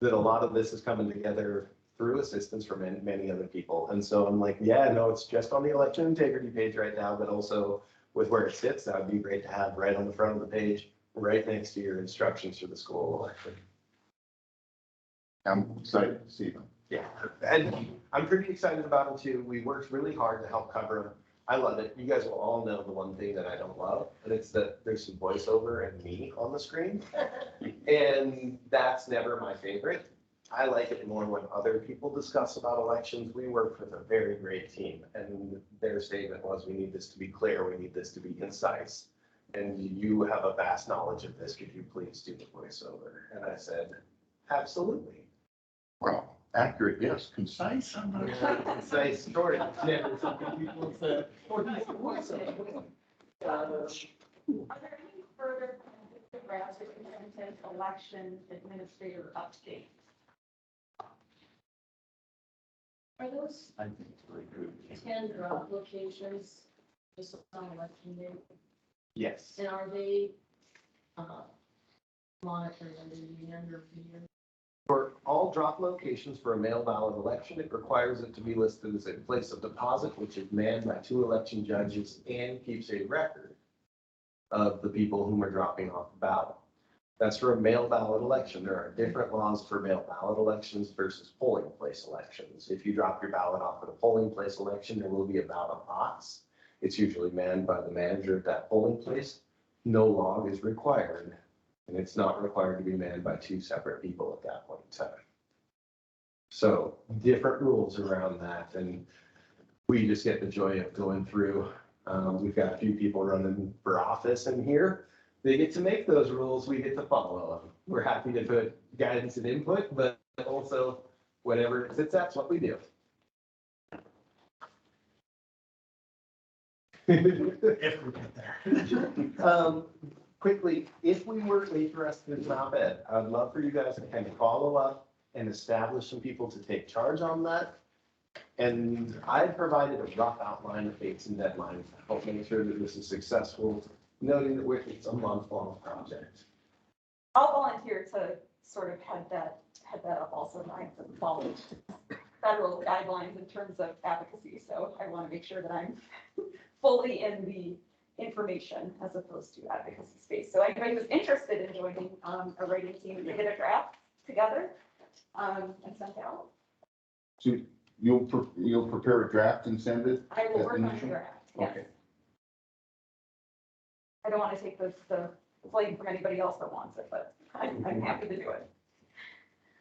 that a lot of this is coming together through assistance from many other people. And so I'm like, yeah, no, it's just on the election integrity page right now, but also with where it sits, that would be great to have right on the front of the page, right next to your instructions for the school election. I'm excited to see them. Yeah, and I'm pretty excited about them too. We worked really hard to help cover them. I love it. You guys will all know the one thing that I don't love, and it's that there's some voiceover and me on the screen. And that's never my favorite. I like it more when other people discuss about elections. We work with a very great team, and their statement was, we need this to be clear, we need this to be concise. And you have a vast knowledge of this, could you please do the voiceover? And I said, absolutely. Well, accurate, yes. Concise, I'm not sure. Concise, short, never something people said. Are there any further representative election administrator updates? Are those I think it's very good. 10 drop locations just on election day? Yes. And are they monitored under union or union? For all drop locations for a mail ballot election, it requires it to be listed as a place of deposit, which is manned by 2 election judges and keeps a record of the people whom are dropping off the ballot. That's for a mail ballot election. There are different laws for mail ballot elections versus polling place elections. If you drop your ballot off at a polling place election, there will be a ballot box. It's usually manned by the manager of that polling place. No log is required, and it's not required to be manned by 2 separate people at that point in time. So different rules around that, and we just get the joy of going through. We've got a few people running for office in here. They get to make those rules, we get to follow them. We're happy to put guidance and input, but also whatever it sits, that's what we do. If we get there. Quickly, if we were interested in op-ed, I would love for you guys to kind of follow up and establish some people to take charge on that. And I provided a rough outline of dates and deadlines to help make sure that this is successful. noting that it's a month-long project. I'll volunteer to sort of head that up also. I have to follow federal guidelines in terms of advocacy, so I want to make sure that I'm fully in the information as opposed to advocacy space. So anybody who's interested in joining a writing team to get a draft together and sent out, So you'll prepare a draft and send it? I will work on a Initial? draft, yes. Okay. I don't want to take the blame from anybody else that wants it, but I'm happy to do it.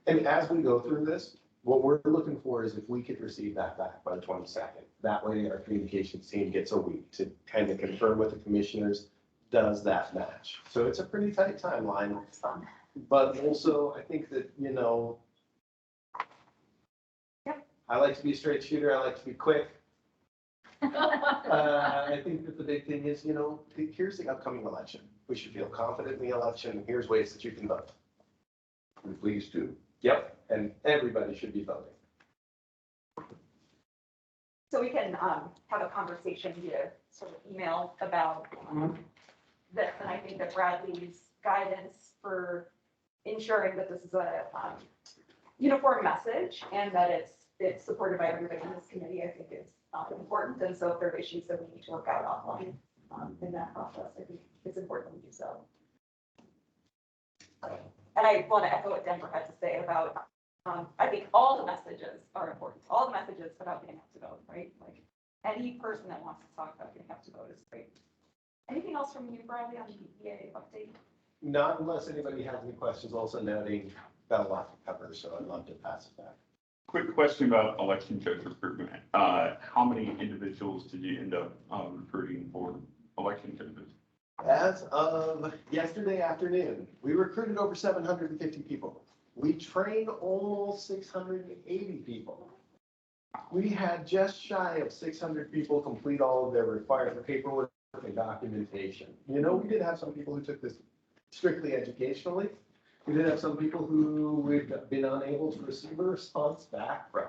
And as we go through this, what we're looking for is if we could receive that back by the 22nd. That way our communications team gets a week to kind of confirm with the commissioners, does that match? So it's a pretty tight timeline, It's fun. but also I think that, you know, Yep. I like to be a straight shooter. I like to be quick. I think that the big thing is, you know, here's the upcoming election. We should feel confident in the election. Here's ways that you can vote. Please do. Yep, and everybody should be voting. So we can have a conversation via sort of email about this, and I think that Bradley's guidance for ensuring that this is a uniform message and that it's supported by everybody in this committee, I think is important. And so if there are issues that we need to work out offline in that process, I think it's important we do so. And I want to echo what Denver had to say about, I think all the messages are important. All the messages about getting up to vote, right? Like any person that wants to talk about getting up to vote is great. Anything else from you, Bradley, on the EA update? Not unless anybody has any questions, also noting got a lot to cover, so I'd love to pass it back. Quick question about election judge recruitment. How many individuals did you end up recruiting for election judges? As of yesterday afternoon, we recruited over 750 people. We trained almost 680 people. We had just shy of 600 people complete all of their required paperwork and documentation. You know, we did have some people who took this strictly educationally. We did have some people who we've been unable to receive a response back from.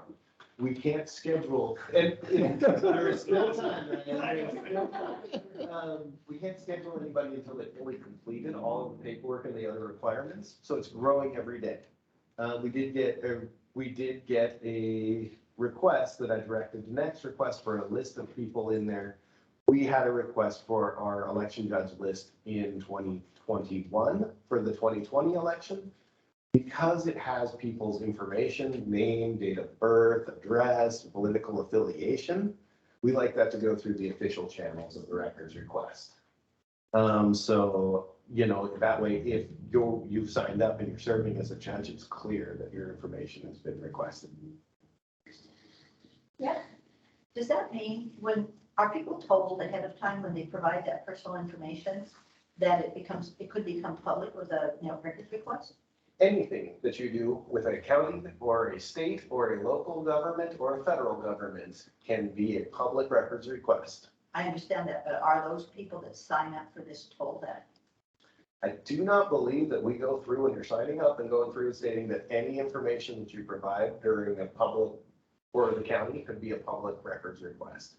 We can't schedule, and there is still time, right? We can't schedule anybody until they fully completed all of the paperwork and the other requirements, so it's growing every day. We did get a request that I directed the next request for a list of people in there. We had a request for our election judge list in 2021 for the 2020 election. Because it has people's information, name, date of birth, address, political affiliation, we like that to go through the official channels of the records request. So, you know, that way, if you've signed up and you're serving as a judge, it's clear that your information has been requested. Yeah. Does that mean are people told ahead of time when they provide that personal information that it could become public with a, records request? Anything that you do with a county or a state or a local government or a federal government can be a public records request. I understand that, but are those people that sign up for this told that? I do not believe that we go through when you're signing up and going through and stating that any information that you provide during a public or the county could be a public records request.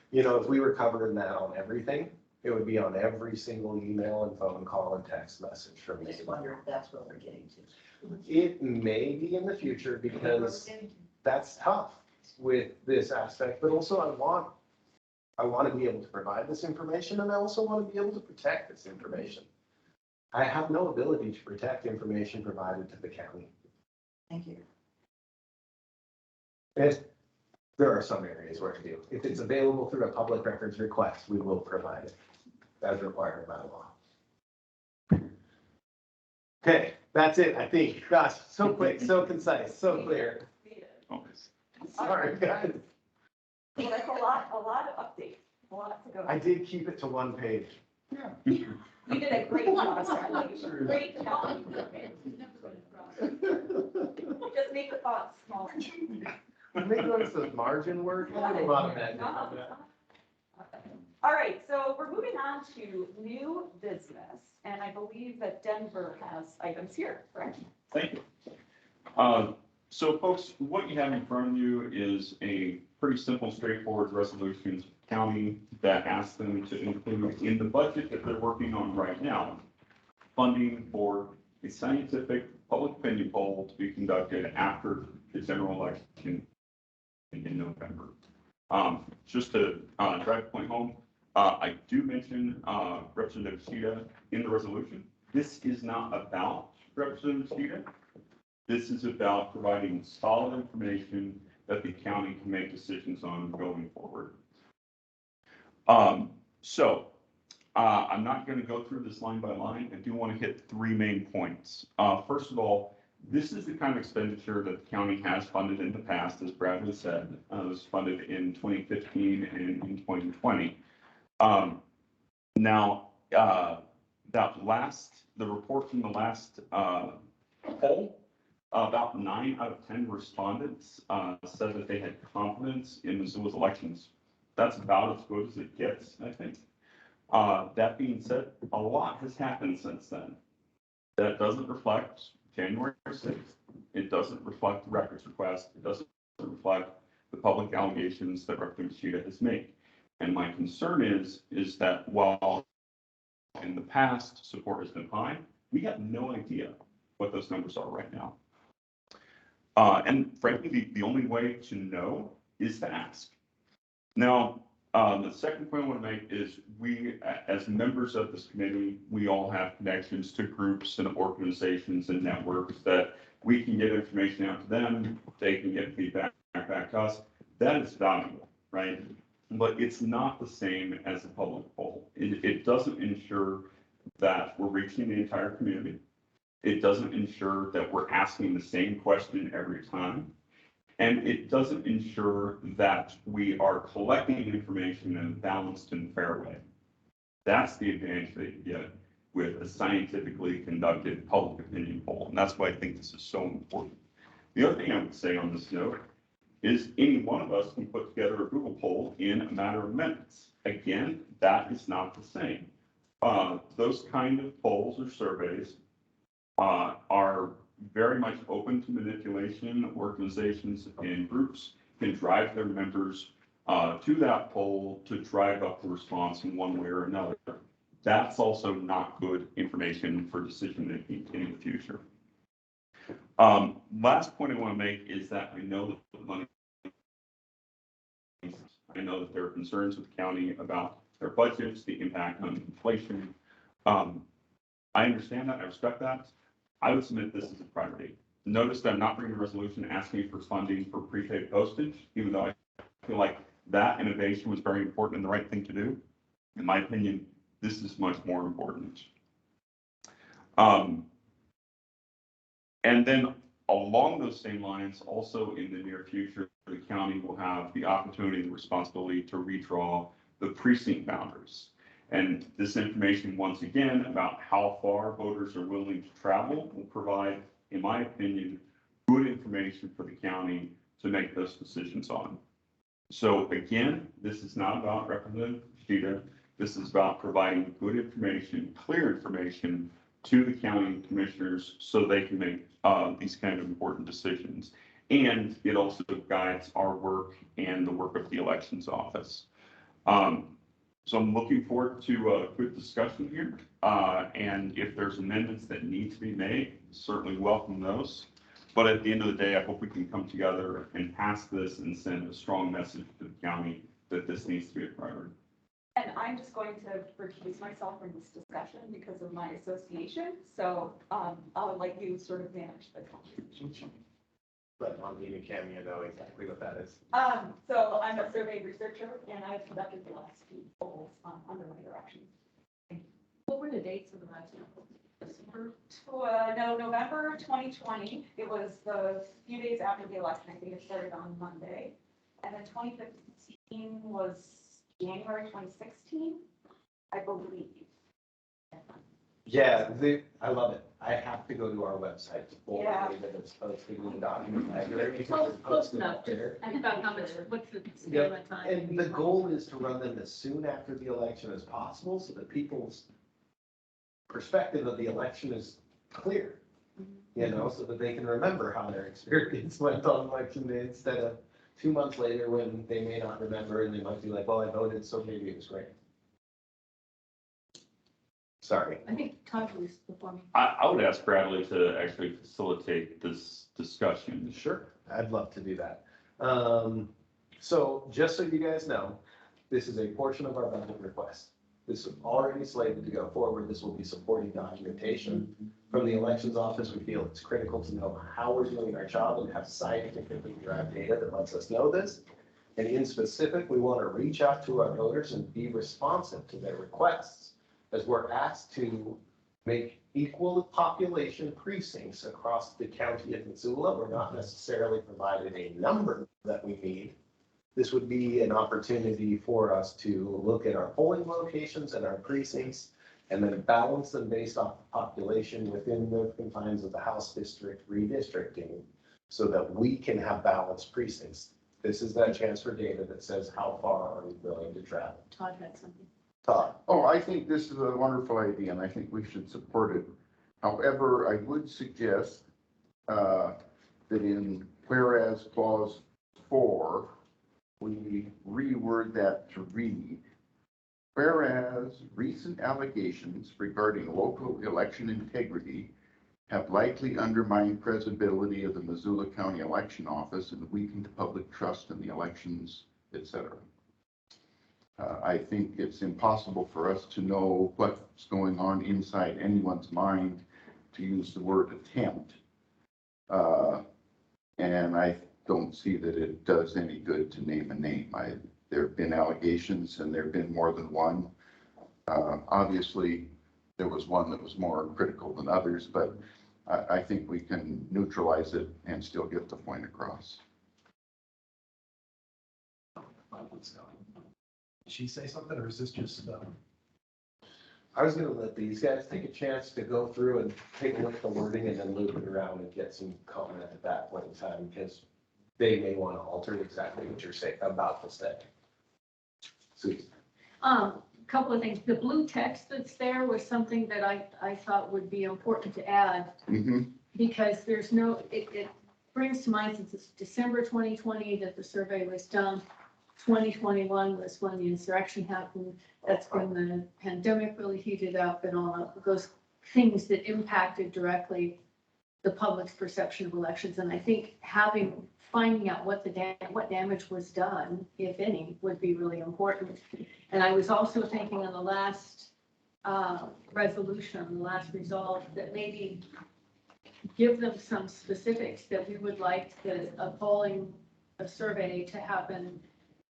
You know, if we were covering that on everything, it would be on every single email and phone call and text message from I me. just wonder if that's what we're getting to. It may be in the future because that's tough with this aspect, but also I want to be able to provide this information, and I also want to be able to protect this information. I have no ability to protect information provided to the county. Thank you. And there are some areas where I do. If it's available through a public records request, we will provide it as required by law. Okay, that's it, I think. Gosh, so quick, so concise, so clear. Always. Sorry, guys. Well, that's a lot of updates, a lot to go. I did keep it to one page. You did a great job, Bradley. Great job. Just make the thoughts smaller. Maybe notice the margin work. I did a lot of magic on that. All right, so we're moving on to new business, and I believe that Denver has items here, correct? Thank you. So folks, what you have in front of you is a pretty simple, straightforward resolutions, county that asks them to include in the budget that they're working on right now, funding for a scientific public opinion poll to be conducted after the general election in November. Just to drive the point home, I do mention Representative Sheeta in the resolution. This is not about Representative Sheeta. This is about providing solid information that the county can make decisions on going forward. I'm not going to go through this line by line. I do want to hit three main points. First of all, this is the kind of expenditure that the county has funded in the past, as Bradley said. It was funded in 2015 and in 2020. The report from the last poll, about 9 out of 10 respondents said that they had confidence in Missoula's elections. That's about as good as it gets, I think. That being said, a lot has happened since then. That doesn't reflect January 6th. It doesn't reflect the records request. It doesn't reflect the public allegations that Representative Sheeta has made. And my concern is that while in the past support has been high, we have no idea what those numbers are right now. And frankly, the only way to know is to ask. Now, the second point I want to make is we, as members of this committee, we all have connections to groups and organizations and networks that we can get information out to them. They can get feedback back to us. That is valuable, right? But it's not the same as a public poll. It doesn't ensure that we're reaching the entire community. It doesn't ensure that we're asking the same question every time. And it doesn't ensure that we are collecting information in a balanced and fair way. That's the advantage that you get with a scientifically conducted public opinion poll. And that's why I think this is so important. The other thing I would say on this note is any one of us can put together a Google poll in a matter of minutes. Again, that is not the same. Those kind of polls or surveys are very much open to manipulation. Organizations and groups can drive their members to that poll to drive up the response in one way or another. That's also not good information for decision making in the future. Last point I want to make is that I know that the money, I know that there are concerns with the county about their budgets, the impact on inflation. I understand that, I respect that. I would submit this as a priority. Notice that I'm not bringing a resolution asking for funding for prepaid postage, even though I feel like that innovation was very important and the right thing to do. In my opinion, this is much more important. And then along those same lines, also in the near future, the county will have the opportunity and the responsibility to redraw the precinct boundaries. And this information, once again, about how far voters are willing to travel will provide, in my opinion, good information for the county to make those decisions on. So again, this is not about Representative Sheeta. This is about providing good information, clear information to the county commissioners so they can make these kind of important decisions. And it also guides our work and the work of the elections office. So I'm looking forward to a good discussion here. And if there's amendments that need to be made, certainly welcome those. But at the end of the day, I hope we can come together and pass this and send a strong message to the county that this needs to be a priority. And I'm just going to recuse myself from this discussion because of my association. So I'll let you sort of manage the conversation. But on the Cam, you know exactly what that is. So I'm a survey researcher and I've conducted the last few polls under my direction. What were the dates of the last one? December? No, November 2020. It was the few days after the election. I think it started on Monday. And then 2015 was January 2016, I believe. Yeah, I love it. I have to go to our website to pull Yeah. the data that's posted in the document library. Close enough. I think about how much, what's the scale of time? And the goal is to run them as soon after the election as possible so that people's perspective of the election is clear. You know, so that they can remember how their experience went on election day instead of 2 months later when they may not remember and they might be like, well, I voted, so maybe it was great. Sorry. I think Todd was before me. I would ask Bradley to actually facilitate this discussion. Sure, I'd love to do that. So just so you guys know, this is a portion of our budget request. This is already slated to go forward. This will be supporting documentation from the elections office. We feel it's critical to know how we're doing our job and have scientifically derived data that lets us know this. And in specific, we want to reach out to our voters and be responsive to their requests as we're asked to make equal population precincts across the county of Missoula. We're not necessarily provided a number that we need. This would be an opportunity for us to look at our polling locations and our precincts and then balance them based off the population within the confines of the House district redistricting so that we can have balanced precincts. This is that chance for data that says how far are we willing to travel. Todd had something. Todd. Oh, I think this is a wonderful idea and I think we should support it. However, I would suggest that in whereas clause 4, we reword that to read, whereas recent allegations regarding local election integrity have likely undermined credibility of the Missoula County Election Office and weakened public trust in the elections, etc. I think it's impossible for us to know what's going on inside anyone's mind to use the word attempt. And I don't see that it does any good to name a name. There have been allegations and there have been more than one. Obviously, there was one that was more critical than others, but I think we can neutralize it and still get the point across. Did she say something or is this just, I was gonna let these guys take a chance to go through and take a look at the wording and then loop it around and get some comment at that point in time, because they may want to alter exactly what you're saying, about to say. Susan. Couple of things. The blue text that's there was something that I thought would be important to add. Because there's no, it brings to mind since it's December 2020 that the survey was done. 2021 was when the insurrection happened. That's when the pandemic really heated up and all of those things that impacted directly the public's perception of elections. And I think finding out what damage was done, if any, would be really important. And I was also thinking on the last resolution, the last resolve, that maybe give them some specifics that we would like a survey to happen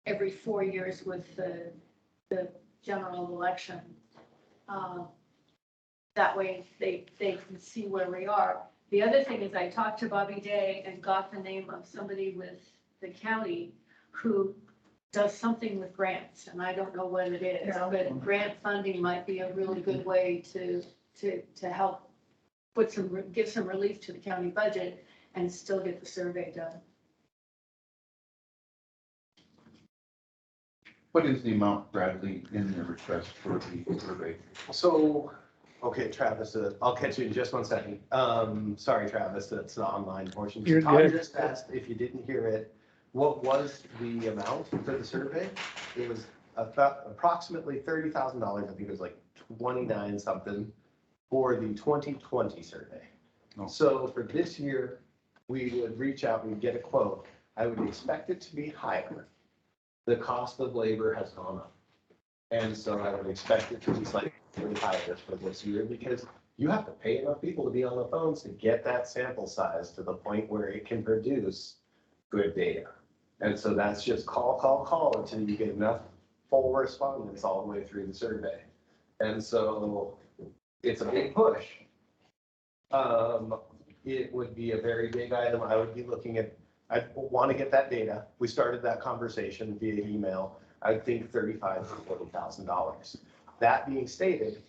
every 4 years with the general election. That way they can see where we are. The other thing is I talked to Bobby Day and got the name of somebody with the county who does something with grants, and I don't know what it is, but grant funding might be a really good way to help give some relief to the county budget and still get the survey done. What is the amount, Bradley, in the request for the survey? So, okay, Travis, I'll catch you in just 1 second. Sorry, Travis, that's the online portion. You're Todd good. just asked, if you didn't hear it, what was the amount for the survey? It was about approximately $30,000. I think it was like 29 something for the 2020 survey. Oh. So for this year, we would reach out, we'd get a quote. I would expect it to be higher. The cost of labor has gone up. And so I would expect it to be slightly higher for this year because you have to pay enough people to be on the phones to get that sample size to the point where it can produce good data. And so that's just call until you get enough full respondents all the way through the survey. And so it's a big push. It would be a very big item. I would be looking at, I want to get that data. We started that conversation via email. I think $35,000 to $40,000. That being stated,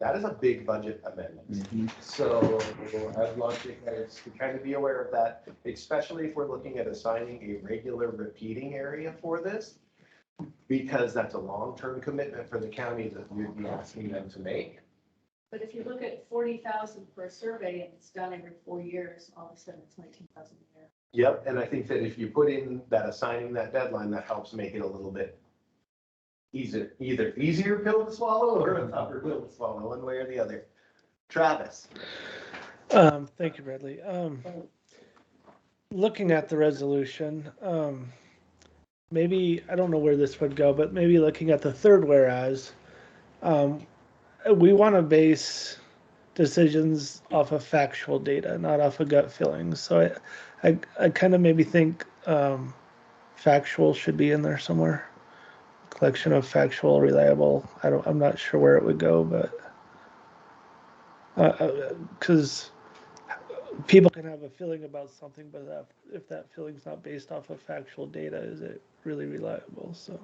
that is a big budget amendment. So I'd love you guys to kind of be aware of that, especially if we're looking at assigning a regular repeating area for this, because that's a long-term commitment for the county that we'd be asking them to make. But if you look at 40,000 for a survey and it's done every 4 years, all of a sudden it's 19,000 a year. Yep, and I think that if you put in that assigning that deadline, that helps make it a little bit easier, either easier pill to swallow or a tougher pill to swallow, one way or the other. Travis. Thank you, Bradley. Looking at the resolution, maybe, I don't know where this would go, but maybe looking at the third whereas, we want to base decisions off of factual data, not off of gut feelings. So I kind of maybe think factual should be in there somewhere. Collection of factual, reliable. I'm not sure where it would go, but because people can have a feeling about something, but if that feeling's not based off of factual data, is it really reliable? So.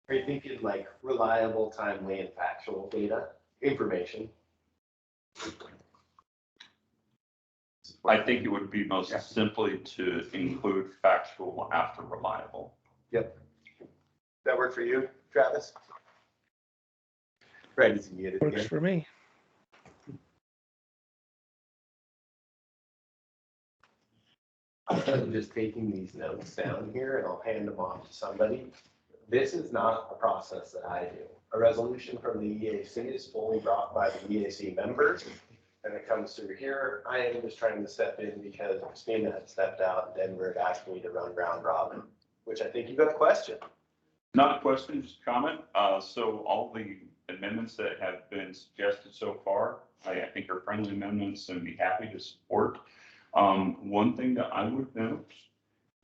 Are you thinking like reliable, timely, and factual data, information? I think it would be most simply to include factual after reliable. Yep. That work for you, Travis? Right, is muted Works again. for me. I'm just taking these notes down here and I'll hand them off to somebody. This is not a process that I do. A resolution from the EAC is fully brought by the EAC members and it comes through here. I am just trying to step in because Christina had stepped out and Denver had asked me to run round robin, which I think you got a question. Not a question, just a comment. So all the amendments that have been suggested so far, I think are friendly amendments and be happy to support. One thing that I would note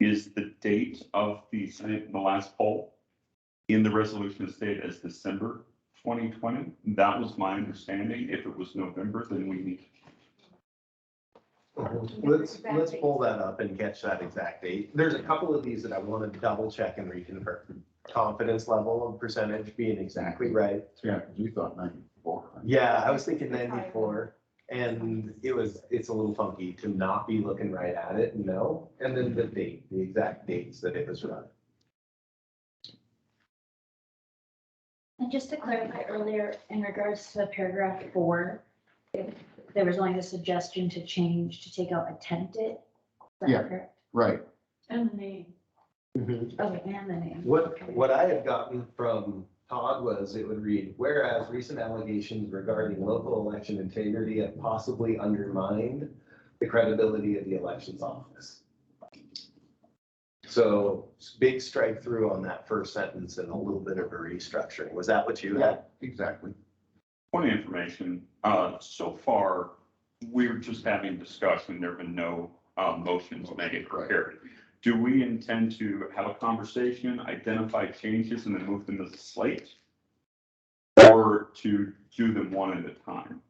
is the date of the last poll in the resolution stated as December 2020. That was my understanding. If it was November, then we need. Let's pull that up and catch that exact date. There's a couple of these that I want to double check and reconfirm. Confidence level of percentage being exactly right. Yeah, because you thought 94. Yeah, I was thinking 94 and it's a little funky to not be looking right at it, no. And then the date, the exact dates that it was run. And just to clarify earlier, in regards to paragraph 4, if there was only the suggestion to change, to take out attempted. Is that Yeah. correct? Right. And the name. Okay, and the name. What I had gotten from Todd was it would read, whereas recent allegations regarding local election integrity have possibly undermined the credibility of the elections office. So big strike through on that first sentence and a little bit of a restructuring. Was that what you had? Exactly. Point of information, so far, we're just having discussion. There have been no motions made or carried. Do we intend to have a conversation, identify changes, and then move them as a slate? Or to do them one at a time?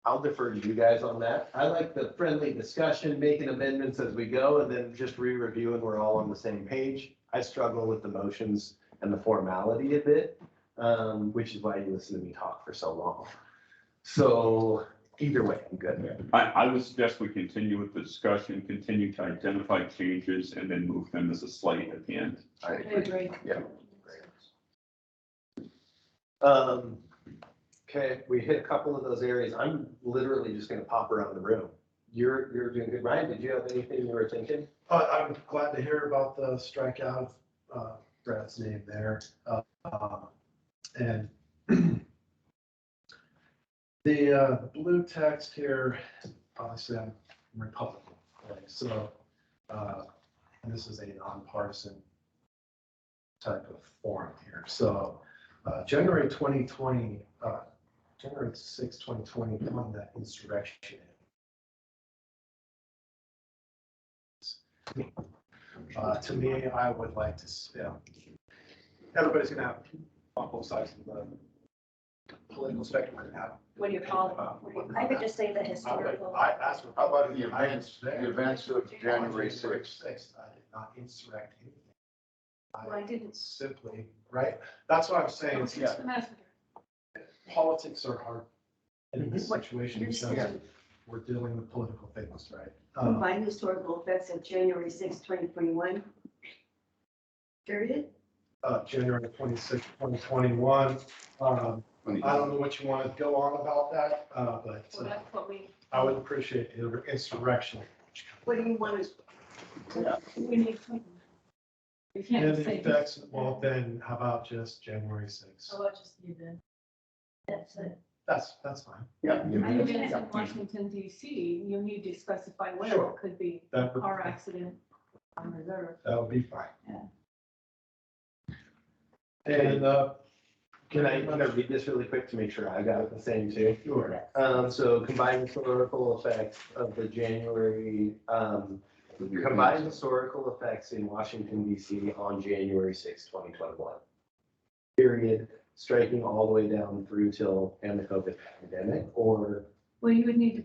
I'll defer to you guys on that. I like the friendly discussion, making amendments as we go, and then just re-review and we're all on the same page. I struggle with the motions and the formality of it, which is why you listen to me talk for so long. So either way, I'm good. I would suggest we continue with the discussion, continue to identify changes, and then move them as a slate at the end. I agree. Yeah. Okay, we hit a couple of those areas. I'm literally just gonna pop around the room. You're doing good. Ryan, did you have anything you were thinking? I'm glad to hear about the strikeout of Brad's name there. And the blue text here, obviously I'm Republican, right? So, and this is a nonpartisan type of forum here. So, January 2020, January 6, 2020, on that insurrection. To me, I would like to, everybody's gonna have on both sides of the political spectrum gonna have. What do you call it? I would just say the historical. That's what. How about the events of January 6th? I did not insurrect anything. Well, I didn't. Simply, right? That's what I'm saying. It's- Just the messenger. Politics are hard in this situation You're because still- we're dealing with political things, right? Combined historical effects of January 6, 2021. Period. January 26, 2021. I don't know what you want to go on about that, but So that's what we. I would appreciate the insurrection, which What do you want us? We need something. You can't And just say. that's, well, then how about just January sixth? Oh, I'll just leave it. That's it. That's fine. Yeah. I mean, if it's in Washington DC, you need to specify where Sure. it could be That would, car accident on reserve. that would be fine. Yeah. And, Can I read this really quick to make sure I got it the same too? sure. So combined historical effects of the January, combined historical effects in Washington DC on January 6, 2021. Period, striking all the way down through till and the COVID pandemic, or Well, you would need to,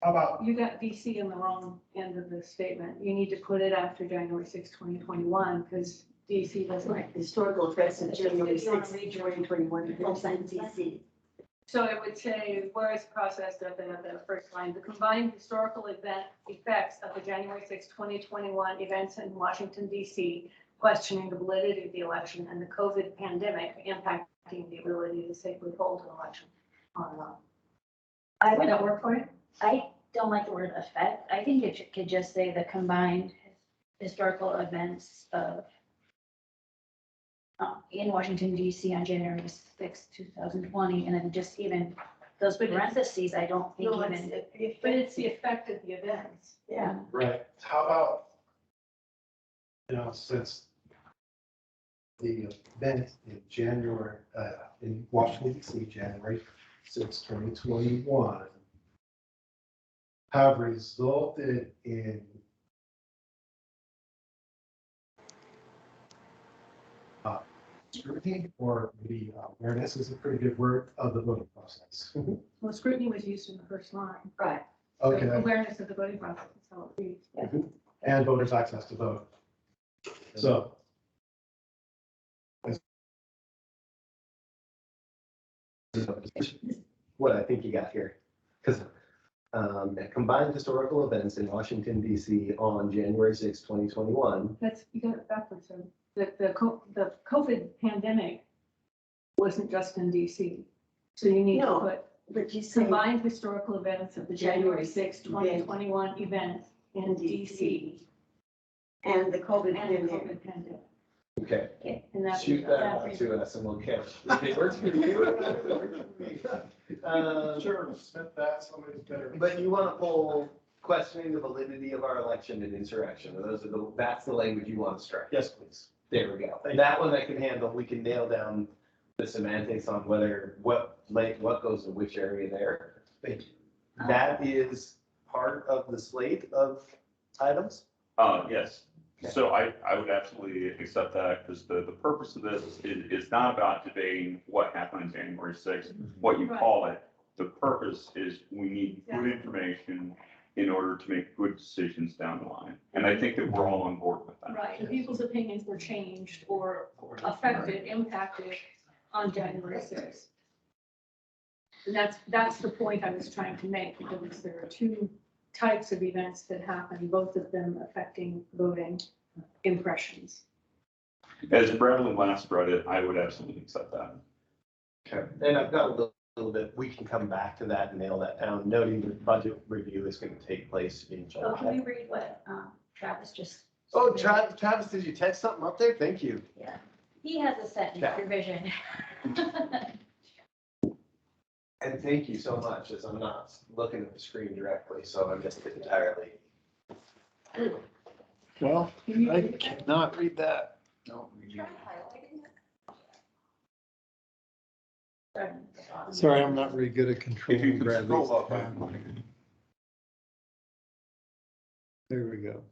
How about, you got DC in the wrong end of the statement. You need to put it after January 6, 2021, because DC doesn't. Right, historical effects of January If you wanna 6th, read 2021. DC. So it would say, whereas processed at the first line, the combined historical effects of the January 6, 2021 events in Washington DC, questioning the validity of the election and the COVID pandemic impacting the ability to safely hold an election. On and on. Would that work for you? I don't like the word effect. I think it could just say the combined historical events of in Washington DC on January 6, 2020, and then just even those parentheses, I don't think No, even. But it's the effect of the events. Yeah. right, how about, since the event in January, in Washington DC, January 6, 2021, have resulted in scrutiny, or maybe awareness is a pretty good word, of the voting process. Well, scrutiny was used in the first line. Right. So Okay, awareness of the voting process, is how it reads. and voters' access to vote. So, what I think you got here. Because combined historical events in Washington DC on January 6, 2021. That's, you got it backwards. So the COVID pandemic wasn't just in DC. So you need to No. put But you say. combined historical events of the January 6, 2021 events in DC And the COVID and the pandemic. COVID pandemic. Okay, And that's. shoot that out to us and we'll catch. If it works for you. sure, spent that, somebody's better. But you want to pull questioning the validity of our election and insurrection. That's the language you want to strike. Yes, please. There we go. That one I can handle. We can nail down the semantics on what goes in which area there. Thank you. That is part of the slate of items. Yes, so I would absolutely accept that, because the purpose of this is not about debating what happened on January 6th, what you call it. The purpose is we need good information in order to make good decisions down the line. And I think that we're all on board with that. Right, and people's opinions were changed or affected, impacted on January 6th. And that's the point I was trying to make, because there are two types of events that happen, both of them affecting voting impressions. As Bradley last read it, I would absolutely accept that. Okay. And I've got a little bit, we can come back to that and nail that down, noting the budget review is going to take place in Oh, can we July. read what Travis just? Oh, Travis, did you text something up there? Thank you. Yeah, he has a sentence Yeah. revision. And thank you so much, as I'm not looking at the screen directly, so I missed it entirely. Well, Can you I read that? cannot read that. Sorry, I'm not very good at If you controlling could Bradley's scroll up, time. There we go.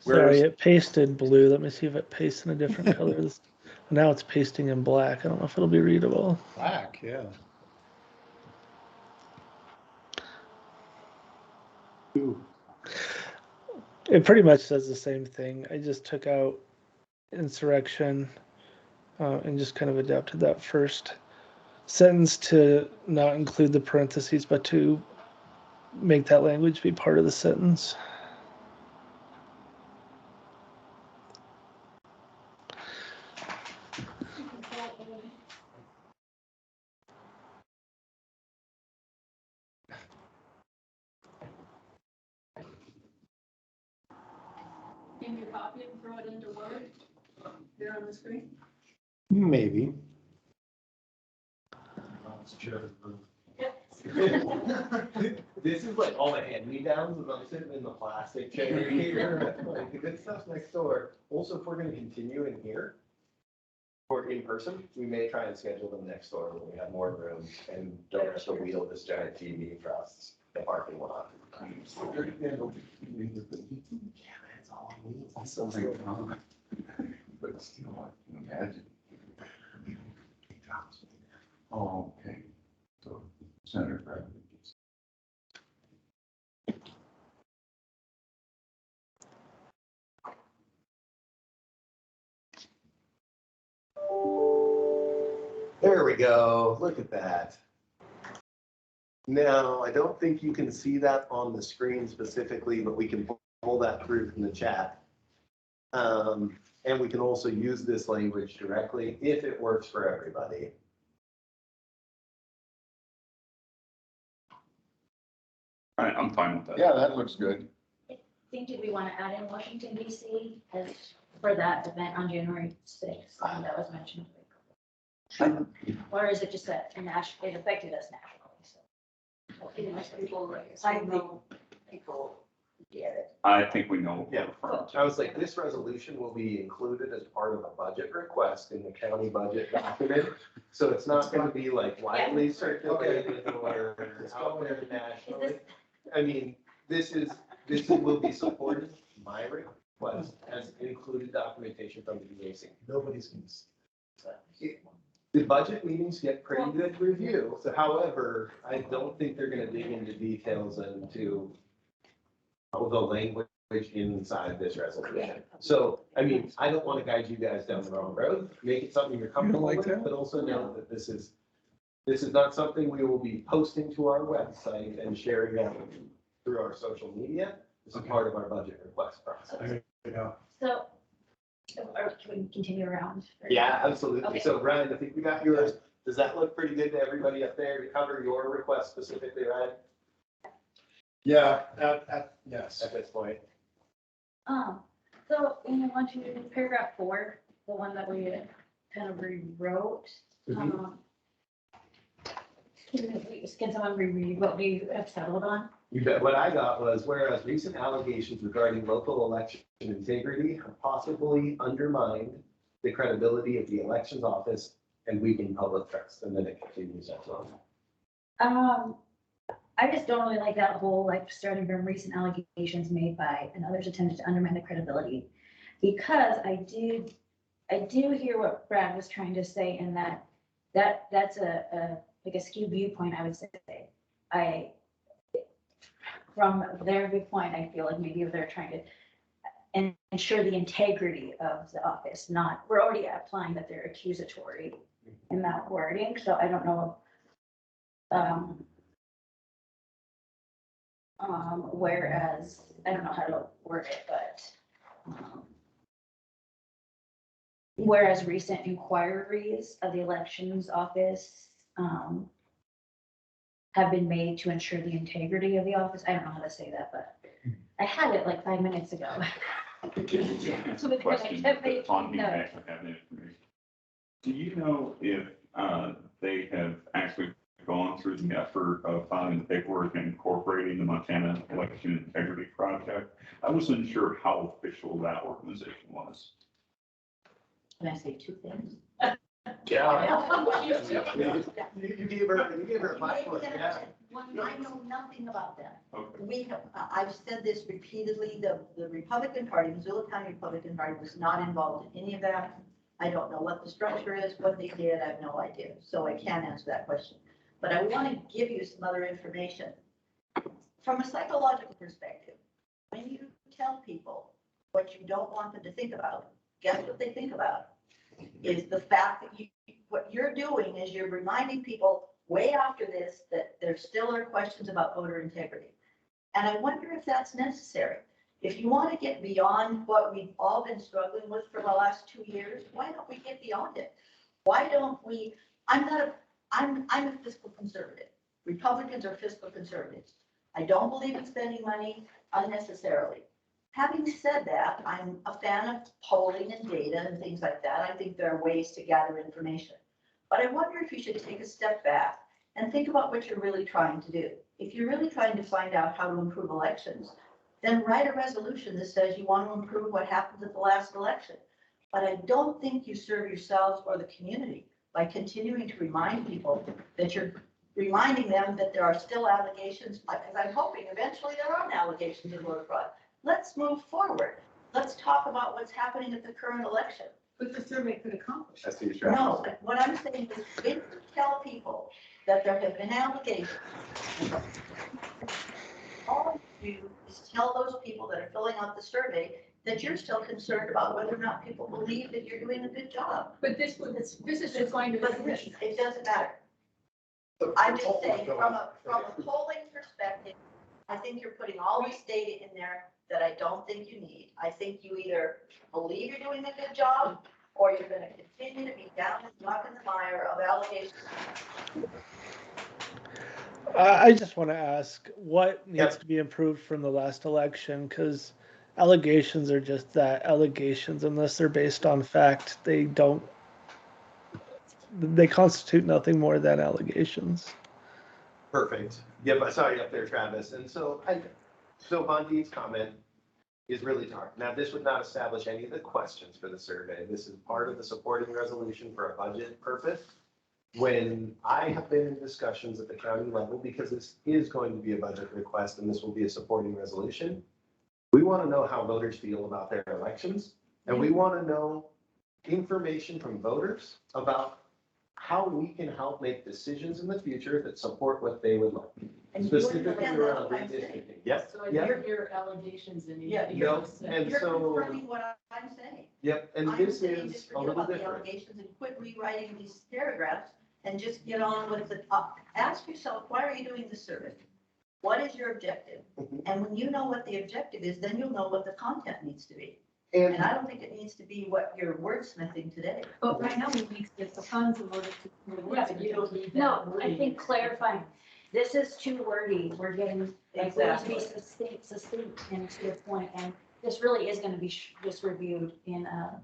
Sorry, it pasted blue. Let me see if it pastes in a different color. Now it's pasting in black. I don't know if it'll be readable. Black, yeah. Ooh, It pretty much says the same thing. I just took out insurrection and just kind of adapted that first sentence to not include the parentheses, but to make that language be part of the sentence. Can you copy and throw it into Word there on the screen? Maybe. This is like all the hand-me-downs, and I'm sitting in the plastic chair here, like the good stuff's next door. Also, if we're gonna continue in here or in person, we may try and schedule them next door when we have more room and don't have to wheel this giant TV across the parking lot. Yeah, that's all I need. So like, but still, I can imagine. Oh, okay. So center gravity. There we go. Look at that. Now, I don't think you can see that on the screen specifically, but we can pull that through from the chat. And we can also use this language directly if it works for everybody. I'm fine with that. Yeah, that looks good. I think, did we want to add in Washington DC as for that event on January 6th? That was mentioned. Or is it just that it affected us nationally? So. I know people get it. I think we know. Yeah, I was like, this resolution will be included as part of a budget request in the county budget document. So it's not gonna be like widely circulated or out there nationally. I mean, this will be supported, my request, as included documentation from the EAC. Nobody's gonna see. The budget meetings get pretty good review. So however, I don't think they're gonna dig into details into the language inside this resolution. So, I mean, I don't want to guide you guys down the wrong road. Make it something you're comfortable with, but also know that this is not something we will be posting to our website and sharing out through our social media. This is part of our budget request process. So, or can we continue around? Yeah, absolutely. Okay. So Ryan, I think we got yours. Does that look pretty good to everybody up there to cover your request specifically, Ryan, Yeah, yes. at this point? So when you want to paragraph 4, the one that we kind of rewrote, can someone reread what we have settled on? You bet. What I got was, whereas recent allegations regarding local election integrity have possibly undermined the credibility of the elections office and weakened public trust, and then it continues on. I just don't really like that whole, like, starting from recent allegations made by and others attempted to undermine the credibility. Because I do hear what Brad was trying to say, in that's a like a skewed viewpoint, I would say. From their viewpoint, I feel like maybe they're trying to ensure the integrity of the office, we're already applying that they're accusatory in that wording, so I don't know. Whereas, I don't know how to word it, but whereas recent inquiries of the elections office have been made to ensure the integrity of the office. I don't know how to say that, but I had it like 5 minutes ago. It's a question that's on me, I actually have the information. Do you know if they have actually gone through the effort of filing the paperwork and incorporating the Montana Election Integrity Project? I wasn't sure how official that organization was. Can I say 2 things? You gave her a mic. Yeah. I know nothing about them. Okay. I've said this repeatedly, the Republican Party, Missoula County Republican Party was not involved in any of that. I don't know what the structure is, what they did, I have no idea, so I can't answer that question. But I want to give you some other information. From a psychological perspective, when you tell people what you don't want them to think about, guess what they think about? Is the fact that what you're doing is you're reminding people way after this that there still are questions about voter integrity. And I wonder if that's necessary. If you want to get beyond what we've all been struggling with for the last 2 years, why don't we get beyond it? Why don't we, I'm a fiscal conservative. Republicans are fiscal conservatives. I don't believe in spending money unnecessarily. Having said that, I'm a fan of polling and data and things like that. I think there are ways to gather information. But I wonder if you should take a step back and think about what you're really trying to do. If you're really trying to find out how to improve elections, then write a resolution that says you want to improve what happened at the last election. But I don't think you serve yourselves or the community by continuing to remind people that you're reminding them that there are still allegations, because I'm hoping eventually there aren't allegations of voter fraud. Let's move forward. Let's talk about what's happening at the current election. But the survey could accomplish. That's the issue. No, but what I'm saying is, if you tell people that there have been allegations, all you do is tell those people that are filling out the survey that you're still concerned about whether or not people believe that you're doing a good job. But this is just going to. But it doesn't matter. I'm just saying, from a polling perspective, I think you're putting all this data in there that I don't think you need. I think you either believe you're doing a good job, or you're gonna continue to be down and muck in the mire of allegations. I just want to ask what needs Yep. to be improved from the last election, because allegations are just that, allegations. Unless they're based on fact, they constitute nothing more than allegations. Perfect. Yep, I saw you up there, Travis. And so Von D's comment is really dark. Now, this would not establish any of the questions for the survey. This is part of the supporting resolution for a budget purpose. When I have been in discussions at the county level, because this is going to be a budget request and this will be a supporting resolution, we want to know how voters feel about their elections. And we want to know information from voters about how we can help make decisions in the future that support what they would like. And you Specifically understand around that's what I'm saying. redistricting. Yep, So I yep, hear your allegations and. Yeah, Yep, and You're so, confirming what I'm saying. yep, and I'm this saying is just a forget little about the different. allegations and quit rewriting these paragraphs and just get on with the, ask yourself, why are you doing this survey? What is your objective? Mhm. And when you know what the objective is, then you'll know what the content needs to be. And I don't think it needs to be what you're wordsmithing today. But right now we need to get the funds in order to. Yeah, but you don't need that. No, I think clarifying, this is too wordy, we're getting, like, we need to be Exactly. succinct and to your point, and this really is gonna be just reviewed in a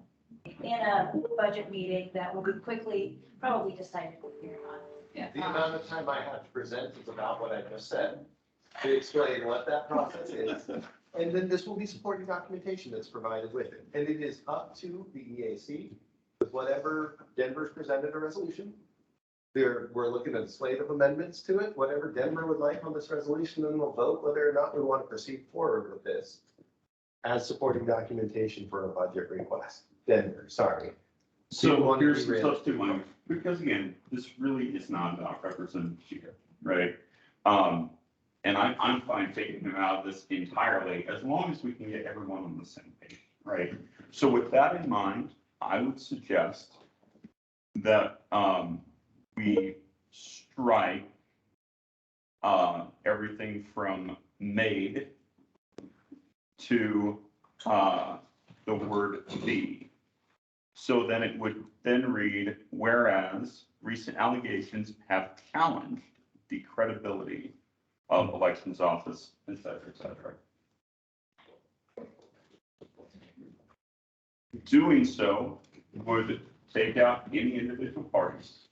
budget meeting that will be quickly, probably decided here on. The amount of time I have to present is about what I just said, to explain what that process is. And then this will be supporting documentation that's provided with it. And it is up to the EAC with whatever Denver's presented a resolution. We're looking at a slate of amendments to it, whatever Denver would like on this resolution, and we'll vote whether or not we want to proceed forward with this as supporting documentation for a budget request. Denver, sorry. So here's some substitute language, because again, this really is not about representation, right? And I'm fine taking them out of this entirely, as long as we can get everyone on the same page, right? So with that in mind, I would suggest that we strike everything from made to the word the. So then it would then read, whereas recent allegations have challenged the credibility of elections office, et cetera, et cetera. Doing so would take out any individual parties,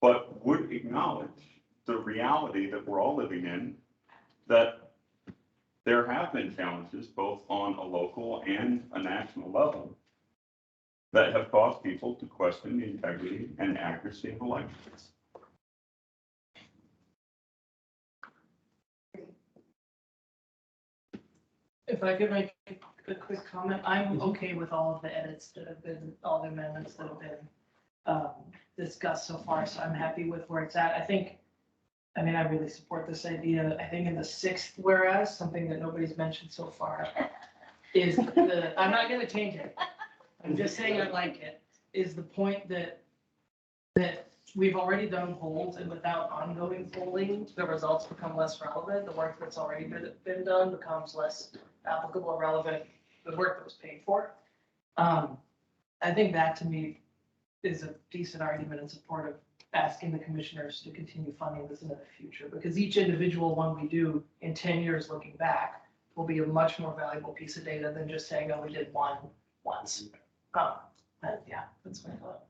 but would acknowledge the reality that we're all living in, that there have been challenges both on a local and a national level that have caused people to question the integrity and accuracy of elections. If I could make a quick comment, I'm okay with all of the edits that have been, all the amendments that have been discussed so far, so I'm happy with where it's at. I mean, I really support this idea. I think in the sixth whereas, something that nobody's mentioned so far is I'm not gonna change it. I'm just saying I like it, is the point that we've already done polls, and without ongoing polling, the results become less relevant. The work that's already been done becomes less applicable or relevant, the work that was paid for. I think that to me is a decent argument in support of asking the commissioners to continue funding this into the future, because each individual one we do in 10 years looking back will be a much more valuable piece of data than just saying, oh, we did one once. But yeah, that's what I thought.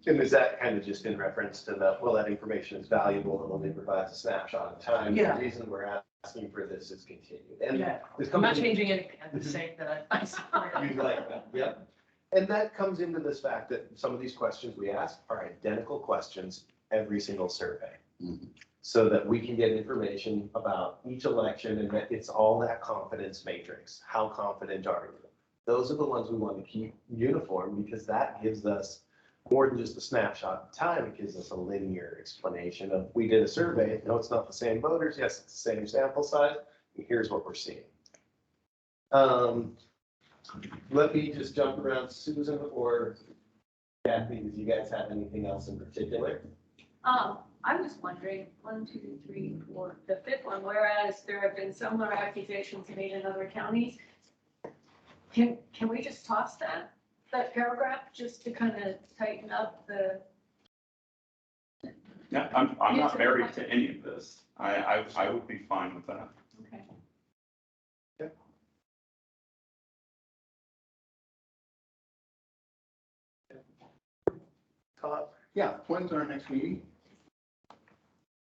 And is that kind of just in reference to the, well, that information is valuable and only provides a snapshot of time? Yeah. The reason we're asking for this is continued. And Yeah, this I'm comes not in- changing anything, I'm just saying that I support it. You like that, yep. And that comes into this fact that some of these questions we ask are identical questions every single survey. Mhm. So that we can get information about each election and that it's all that confidence matrix. How confident are you? Those are the ones we want to keep uniform because that gives us more than just a snapshot of time. It gives us a linear explanation of, we did a survey, no, it's not the same voters, yes, it's the same sample size, and here's what we're seeing. Let me just jump around Susan or Kathy, do you guys have anything else in particular? I was wondering, 1, 2, 3, 4, the fifth one, whereas there have been similar accusations made in other counties. Can we just toss that paragraph just to kind of tighten up the? Yeah, I'm not married to any of this. I would be fine with that. Okay. Todd? Yeah, when's our next meeting?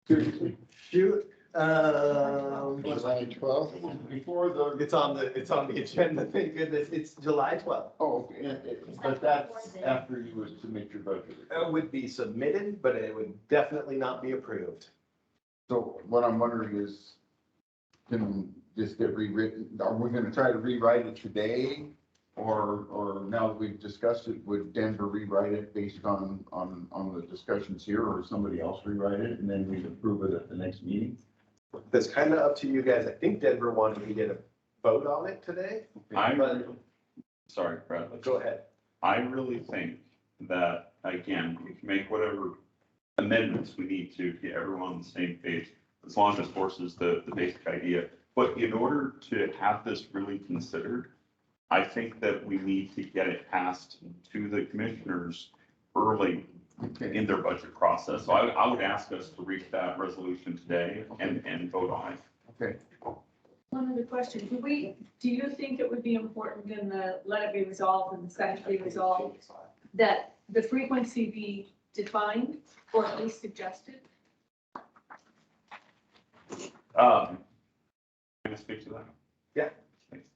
Seriously? Shoot. July 12th. Before the, It's on the agenda, thank goodness, it's July 12th. oh, but that's after you would submit your budget. It would be submitted, but it would definitely not be approved. So what I'm wondering is, can this get rewritten? Are we gonna try to rewrite it today? Or now that we've discussed it, would Denver rewrite it based on the discussions here, or somebody else rewrite it and then we approve it at the next meeting? That's kind of up to you guys. I think Denver wanted to get a vote on it today. Sorry, Bradley. Go ahead. I really think that, again, we can make whatever amendments we need to get everyone on the same page, as long as it forces the basic idea. But in order to have this really considered, I think that we need to get it passed to the commissioners early in their budget process. So I would ask us to reach that resolution today and vote on it. Okay. One other question, do you think it would be important in the let it be resolved and the second be resolved that the frequency be defined or at least suggested? Can I speak to that? Yeah. Thanks.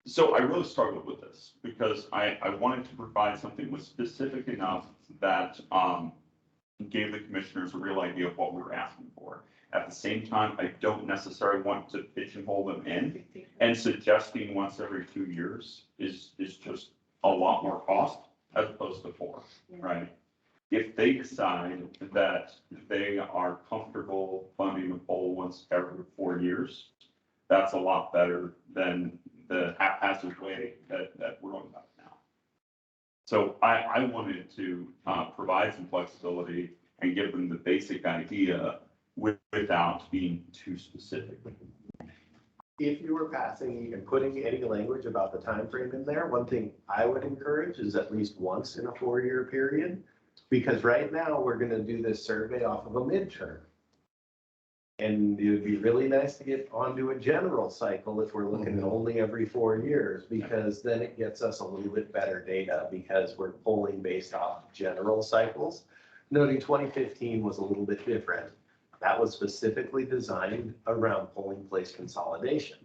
So I really struggled with this because I wanted to provide something was specific enough that gave the commissioners a real idea of what we were asking for. At the same time, I don't necessarily want to pigeonhole them in, and suggesting once every 2 years is just a lot more cost as opposed to 4, right? If they decide that they are comfortable funding a poll once every 4 years, that's a lot better than the haphazard way that we're going about it now. So I wanted to provide some flexibility and give them the basic idea without being too specific. If you were passing and putting any language about the time frame in there, one thing I would encourage is at least once in a 4-year period. Because right now, we're gonna do this survey off of a midterm. And it would be really nice to get onto a general cycle if we're looking at only every 4 years, because then it gets us a little bit better data because we're polling based off general cycles. Noting 2015 was a little bit different. That was specifically designed around polling place consolidation.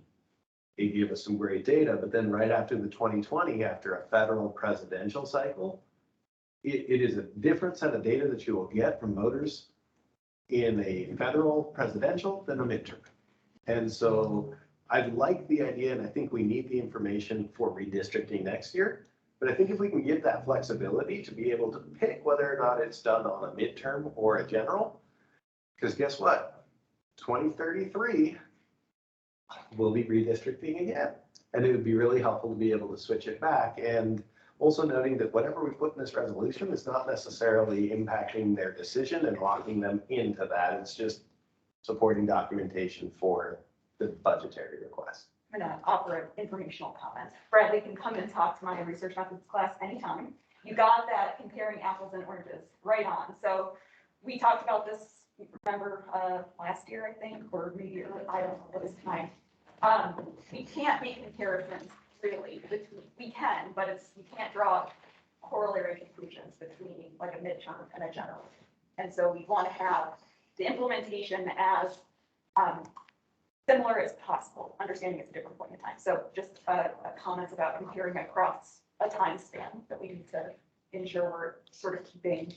It gave us some great data, but then right after the 2020, after a federal presidential cycle, it is a different set of data that you will get from voters in a federal presidential than a midterm. And so I like the idea, and I think we need the information for redistricting next year. But I think if we can give that flexibility to be able to pick whether or not it's done on a midterm or a general, because guess what? 2033, we'll be redistricting again. And it would be really helpful to be able to switch it back. And also noting that whatever we put in this resolution is not necessarily impacting their decision and locking them into that. It's just supporting documentation for the budgetary request. I'm gonna offer informational comments. Bradley can come and talk to my research methods class anytime. You got that comparing apples and oranges right on. So we talked about this remember, last year, I think, or maybe, I don't know, what is time. We can't make comparisons really, we can, but you can't draw corollary conclusions between like a midterm and a general. And so we want to have the implementation as similar as possible, understanding it's a different point in time. So just a comment about comparing across a time span that we need to ensure we're sort of keeping.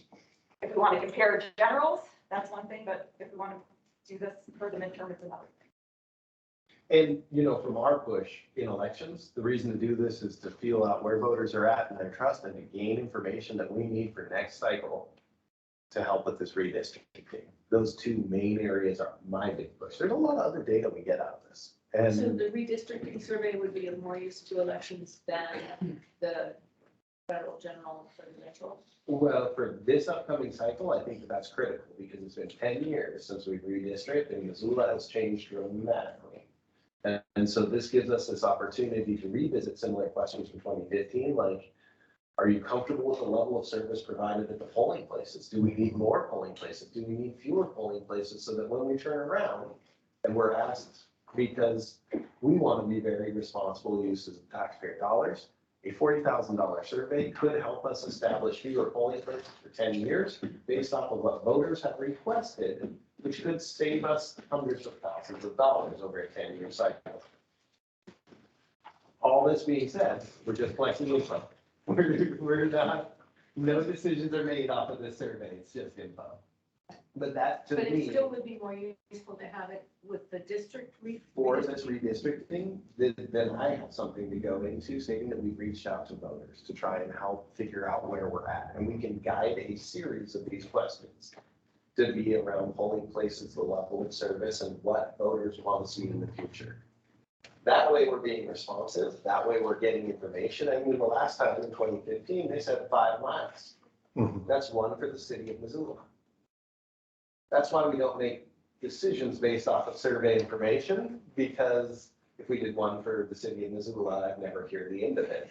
If we want to compare generals, that's one thing, but if we want to do this for the midterm, it's another thing. And, you know, from our push in elections, the reason to do this is to feel out where voters are at and their trust and to gain information that we need for next cycle to help with this redistricting. Those two main areas are my big push. There's a lot of other data we get out of this. So And the redistricting survey would be of more use to elections than the federal general presidential? well, for this upcoming cycle, I think that that's critical because it's been 10 years since we've redistricted and Missoula has changed dramatically. And so this gives us this opportunity to revisit similar questions from 2015, like, are you comfortable with the level of service provided at the polling places? Do we need more polling places? Do we need fewer polling places so that when we turn around and we're asked, because we want to be very responsible users of taxpayer dollars, a $40,000 survey could help us establish fewer polling places for 10 years based off of what voters have requested, which could save us hundreds of thousands of dollars over a 10-year cycle. All this being said, we're just collecting info. We're not, no decisions are made off of this survey, it's just info. But that, to But it me, still would be more useful to have it with the district. for this redistricting, then I have something to go into stating that we've reached out to voters to try and help figure out where we're at. And we can guide a series of these questions to be around polling places, the level of service, and what voters want to see in the future. That way we're being responsive. That way we're getting information. I mean, the last time in 2015, they said 5 miles. That's one for the city of Missoula. That's why we don't make decisions based off of survey information, because if we did one for the city of Missoula, I'd never hear the end of it.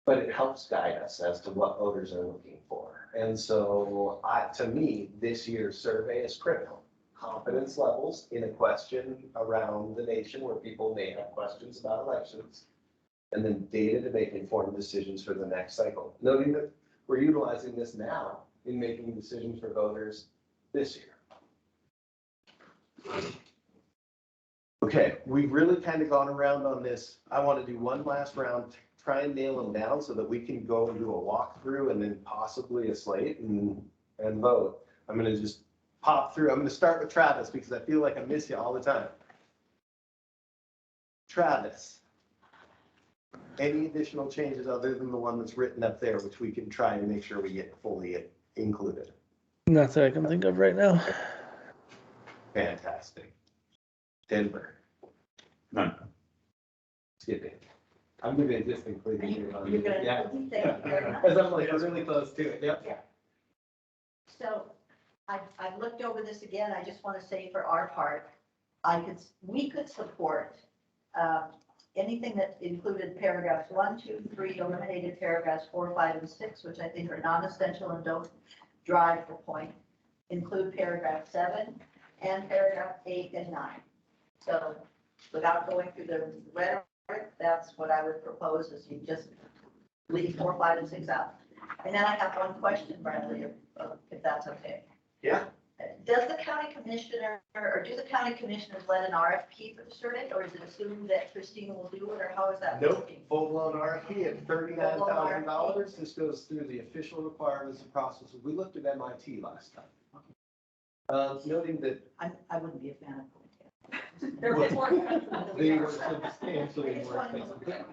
But it helps guide us as to what voters are looking for. And so to me, this year's survey is critical. Confidence levels in a question around the nation where people may have questions about elections, and then data to make informed decisions for the next cycle. Noting that we're utilizing this now in making decisions for voters this year. Okay, we've really kind of gone around on this. I want to do one last round, try and nail them down so that we can go and do a walkthrough and then possibly a slate and vote. I'm going to just pop through. I'm going to start with Travis because I feel like I miss you all the time. Travis, any additional changes other than the one that's written up there, which we can try and make sure we get fully included? Not that I can think of right now. Fantastic. Denver. None. Skipping. I'm going to just include you on You're gonna, yeah. thank you very much. As I'm like, I'm really close to it. Yep. So I've looked over this again. I just want to say for our part, we could support anything that included paragraphs 1, 2, 3, eliminated paragraphs 4, 5, and 6, which I think are non-essential and don't drive the point. Include paragraph 7 and paragraph 8 and 9. So without going through the rhetoric, that's what I would propose is you just leave 4, 5, and 6 out. And then I have one question, Bradley, if that's okay. Yeah. Does the county commissioner, or do the county commissioners let an RFP for the survey, or is it assumed that Christina will do it, or how is that Nope, working? full-blown RFP at $39,000. This goes through the official requirements and processes. We looked at MIT last time. Noting that I wouldn't be a fan of it. They're a bit more expensive than we they are. were substantially more expensive.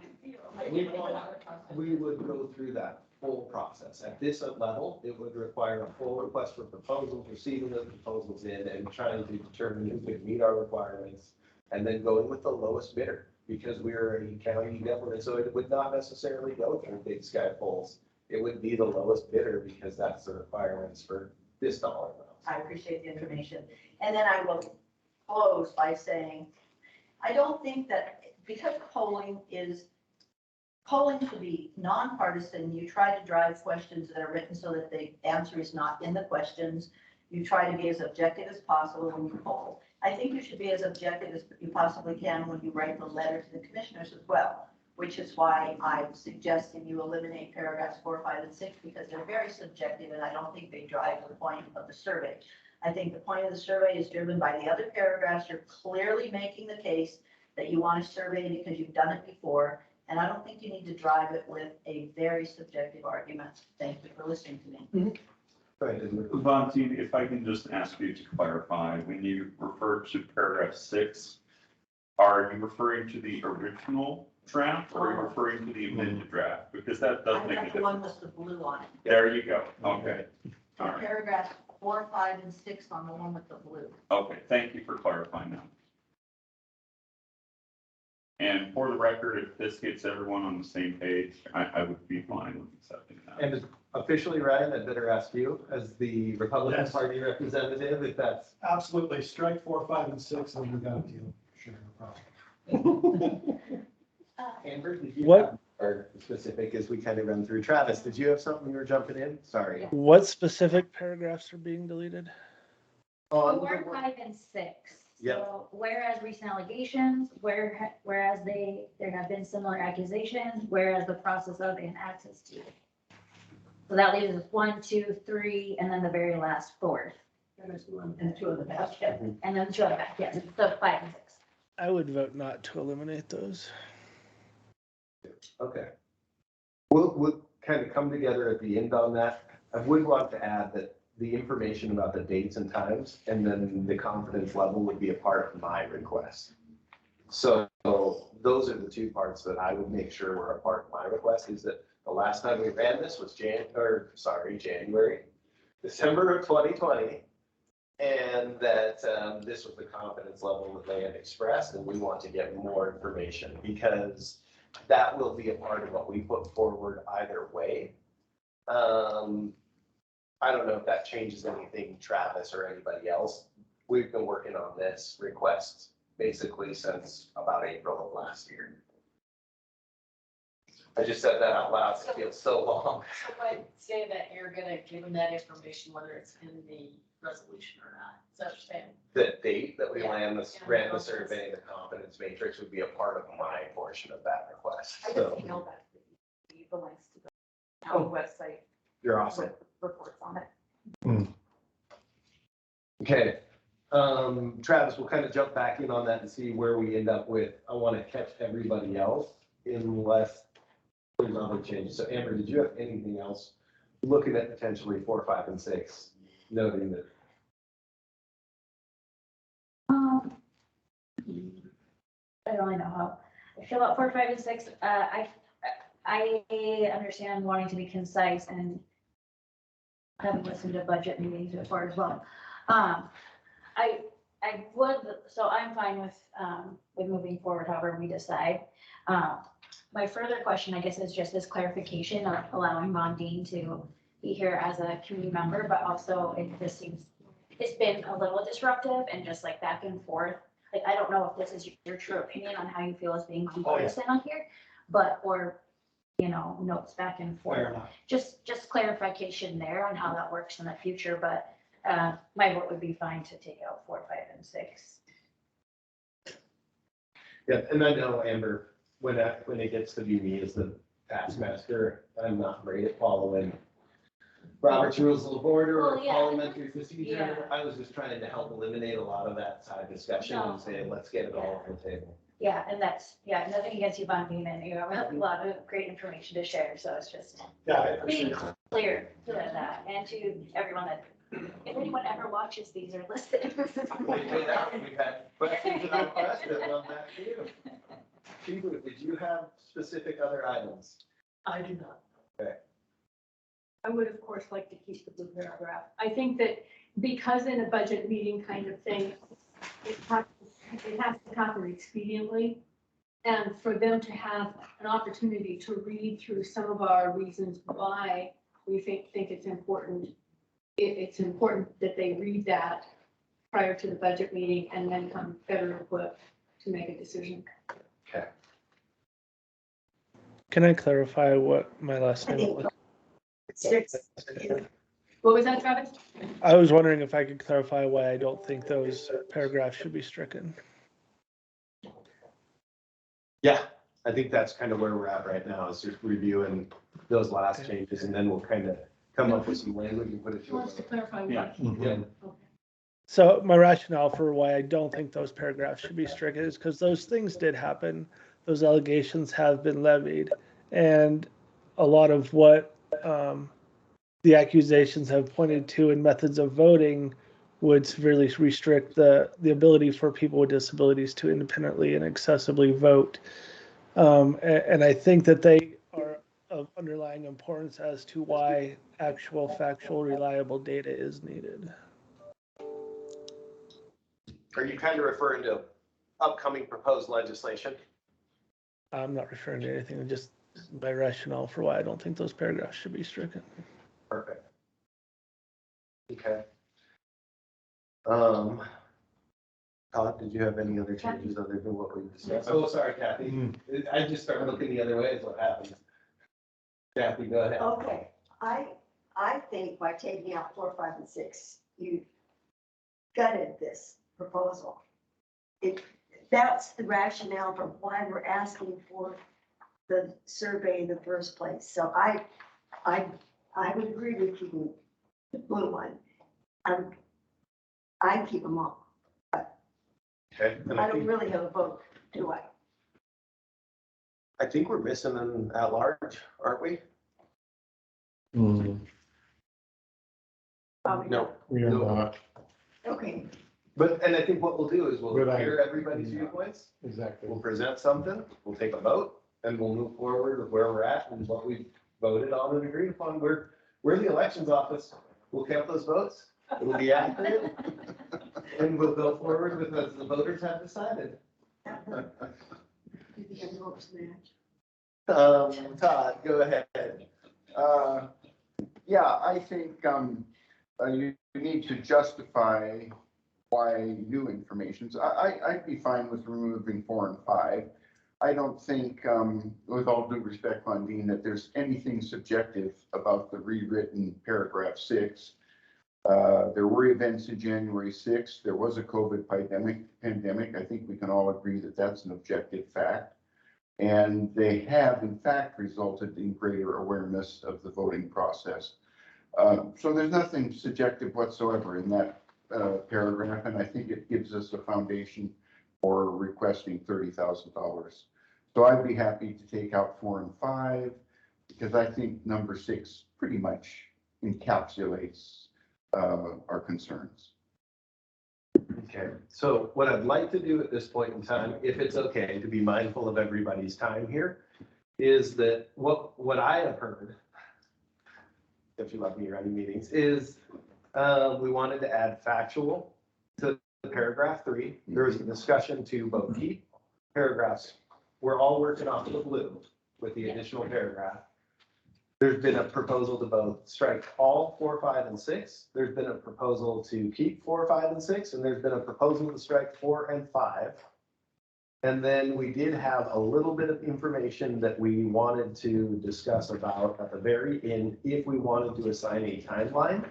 We would go through that full process. At this level, it would require a full request for proposals, receiving those proposals in and trying to determine who could meet our requirements, and then going with the lowest bidder, because we're a county government, so it would not necessarily go through big sky polls. It would be the lowest bidder because that's the requirements for this dollar amount. I appreciate the information. And then I will close by saying, I don't think that, because polling should be nonpartisan. You try to drive questions that are written so that the answer is not in the questions. You try to be as objective as possible when you poll. I think you should be as objective as you possibly can when you write the letter to the commissioners as well, which is why I'm suggesting you eliminate paragraphs 4, 5, and 6, because they're very subjective and I don't think they drive the point of the survey. I think the point of the survey is driven by the other paragraphs. You're clearly making the case that you want to survey because you've done it before. And I don't think you need to drive it with a very subjective argument. Thank you for listening to me. Go ahead, Edward. Vontae, if I can just ask you to clarify, when you refer to paragraph 6, are you referring to the original draft or are you referring to the amended draft? Because that does I make a got the one difference. with the blue on it. There you go. Okay. So All right. paragraphs 4, 5, and 6 on the one with the blue. Okay. Thank you for clarifying that. And for the record, if this gets everyone on the same page, I would be fine with accepting that. And officially, Ryan, I'd better ask you as the Republican Yes. Party representative, if that's. Absolutely. Strike 4, 5, and 6, and we got a deal. Sure, no problem. Amber, did you? What? have- Or specific as we kind of run through. Travis, did you have something you were jumping in? Sorry. What specific paragraphs are being deleted? On the 4, one- 5, and 6. Yep. So whereas recent allegations, whereas there have been similar accusations, whereas the process of and access to. So that leaves us 1, 2, 3, and then the very last 4th. And there's one and 2 of the basket. And then 2 on the back, yes, so 5 and 6. I would vote not to eliminate those. Okay. We'll kind of come together at the end on that. I would want to add that the information about the dates and times and then the confidence level would be a part of my request. So those are the 2 parts that I would make sure were a part of my request, is that the last time we ran this was January, December of 2020. And that this was the confidence level that they had expressed, and we want to get more information because that will be a part of what we put forward either way. I don't know if that changes anything, Travis or anybody else. We've been working on this request basically since about April of last year. I just said that out loud, it feels so long. So I say that you're gonna give them that information, whether it's in the resolution or not. Is that what you're saying? The date that we Yeah. ran the survey, the confidence matrix would be a part of my portion of that request. I So just emailed that to the links to the town website you're awesome. with reports on it. Okay, Travis, we'll kind of jump back in on that and see where we end up with. I want to catch everybody else unless there's other changes. So Amber, did you have anything else? Looking at potentially 4, 5, and 6, noting that. I don't really know how I feel about 4, 5, and 6. I understand wanting to be concise and haven't listened to budget meetings before as well. I would, so I'm fine with moving forward however we decide. My further question, I guess, is just this clarification of allowing Mondine to be here as a community member, but also it's been a little disruptive and just like back and forth. Like, I don't know if this is your true opinion on how you feel as being nonpartisan on here, or, notes back and forth. Fair enough. Just clarification there on how that works in the future, but my vote would be fine to take out 4, 5, and 6. Yeah, and I know, Amber, when it gets to be me as the taskmaster, I'm not great at following Robert's Rules of Order or Well, yeah. parliamentary procedure. Yeah. I was just trying to help eliminate a lot of that side discussion No. and say, let's get it all on the table. Yeah, and nothing against you, Von and you have a lot of great information to share, so it's just Yeah, I appreciate being it. clear to that, and to everyone that, if anyone ever watches these or listens. We've had questions about questions on that too. Chifu, did you have specific other items? I do not. I would, of course, like to keep the blue paragraph. I think that because in a budget meeting kind of thing, it has to happen expediently. And for them to have an opportunity to read through some of our reasons why we think it's important. It's important that they read that prior to the budget meeting and then come better equipped to make a decision. Okay. Can I clarify what my last name was? What was that, Travis? I was wondering if I could clarify why I don't think those paragraphs should be stricken. Yeah, I think that's kind of where we're at right now, is just reviewing those last changes, and then we'll kind of come up with some language and put it Who wants to to. clarify? Yeah. Yeah. So my rationale for why I don't think those paragraphs should be stricken is because those things did happen. Those allegations have been levied. And a lot of what the accusations have pointed to in methods of voting would severely restrict the ability for people with disabilities to independently and accessibly vote. And I think that they are of underlying importance as to why actual, factual, reliable data is needed. Are you kind of referring to upcoming proposed legislation? I'm not referring to anything, just my rationale for why I don't think those paragraphs should be stricken. Perfect. Okay. Todd, did you have any other changes other than what we discussed? Oh, sorry, Kathy. I just started looking the other way is what happened. Kathy, go ahead. Okay, I think by taking out 4, 5, and 6, you gutted this proposal. That's the rationale for why we're asking for the survey in the first place. So I would agree with keeping the blue one. I keep them all. Okay. And I don't really have a vote, do I? I think we're missing them at large, aren't we? Probably No. not. We are not, Okay, But, and I think what we'll do is we'll Good hear idea. everybody's viewpoints. exactly. We'll present something, we'll take a vote, and we'll move forward with where we're at and what we voted on and agreed upon. We're the elections office. We'll count those votes. It'll be accurate. And we'll go forward with as the voters have decided. Todd, go ahead. Yeah, I think you need to justify why new information. I'd be fine with removing 4 and 5. I don't think, with all due respect, Fundine, that there's anything subjective about the rewritten paragraph 6. There were events in January 6th. There was a COVID pandemic. I think we can all agree that that's an objective fact. And they have, in fact, resulted in greater awareness of the voting process. So there's nothing subjective whatsoever in that paragraph, and I think it gives us a foundation for requesting $30,000. So I'd be happy to take out 4 and 5, because I think number 6 pretty much encapsulates our concerns. Okay, so what I'd like to do at this point in time, if it's okay, to be mindful of everybody's time here, is that what I have heard, if you love me running meetings, is we wanted to add factual to paragraph 3. There was a discussion to both keep paragraphs. We're all working off the blue with the additional paragraph. There's been a proposal to both strike all 4, 5, and 6. There's been a proposal to keep 4, 5, and 6, and there's been a proposal to strike 4 and 5. And then we did have a little bit of information that we wanted to discuss about at the very end, if we wanted to assign a timeline.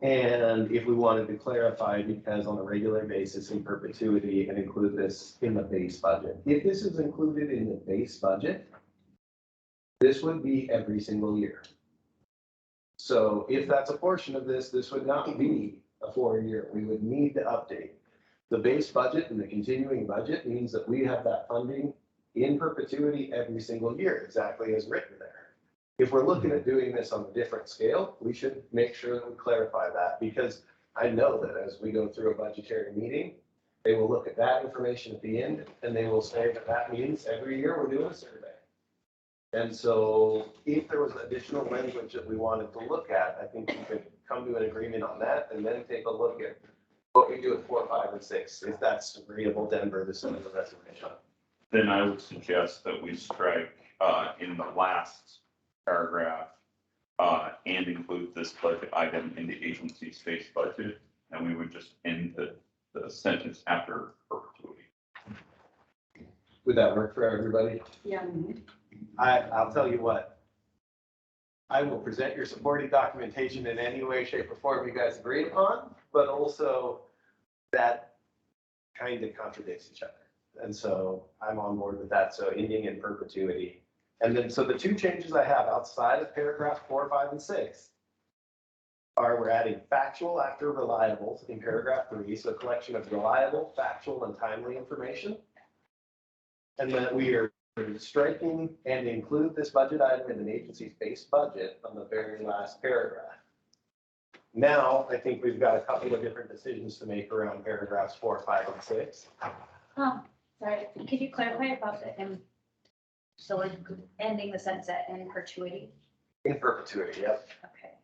And if we wanted to clarify, because on a regular basis in perpetuity, and include this in the base budget. If this is included in the base budget, this would be every single year. So if that's a portion of this, this would not be a 4-year. We would need to update. The base budget and the continuing budget means that we have that funding in perpetuity every single year, exactly as written there. If we're looking at doing this on a different scale, we should make sure that we clarify that, because I know that as we go through a budgetary meeting, they will look at that information at the end and they will say that that means every year we're doing a survey. And so if there was additional language that we wanted to look at, I think we could come to an agreement on that and then take a look at what we do at 4, 5, and 6, if that's agreeable, Denver, this is the reservation. Then I would suggest that we strike in the last paragraph and include this budget item in the agency space budget, and we would just end the sentence after perpetuity. Would that work for everybody? yeah. I'll tell you what, I will present your supporting documentation in any way, shape, or form you guys agree upon, but also that kind of contradicts each other. And so I'm on board with that, so ending in perpetuity. And then, so the two changes I have outside of paragraph 4, 5, and 6 are we're adding factual after reliable in paragraph 3, so a collection of reliable, factual, and timely information. And that we are striking and include this budget item in an agency's base budget on the very last paragraph. Now, I think we've got a couple of different decisions to make around paragraphs 4, 5, and 6. Sorry, could you clarify about the, so we're ending the sentence at in perpetuity? In perpetuity, yep. Okay.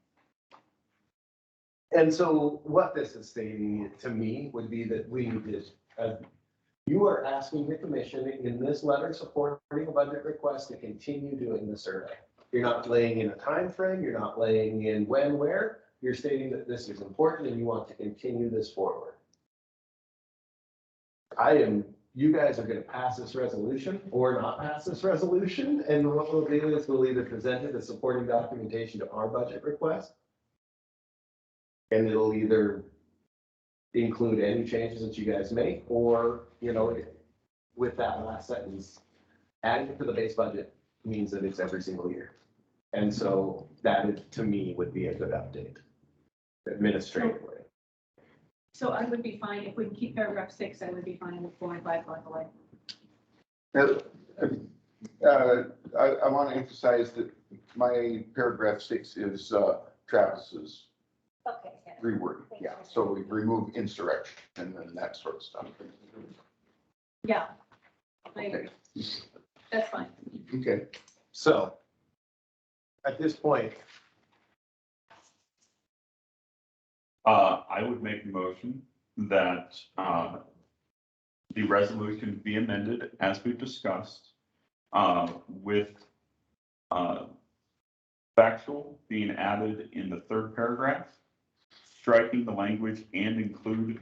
And so what this is stating to me would be that we did, you are asking the commission in this letter supporting a budget request to continue doing the survey. You're not laying in a time frame. You're not laying in when, where. You're stating that this is important and you want to continue this forward. You guys are going to pass this resolution or not pass this resolution. And what we'll do is we'll either present it as supporting documentation to our budget request. And it'll either include any changes that you guys make, or, you know, with that last sentence, adding it to the base budget means that it's every single year. And so that is, to me, would be a good update administratively. So I would be fine, if we can keep paragraph 6, I would be fine with 4 and 5 going away. I want to emphasize that my paragraph 6 is Travis's Okay. Yeah. reword. Yeah, so we remove insurrection and then that sort of stuff. Yeah. I agree. That's fine. Okay. So at this point, I would make a motion that the resolution be amended as we've discussed, with factual being added in the third paragraph, striking the language and include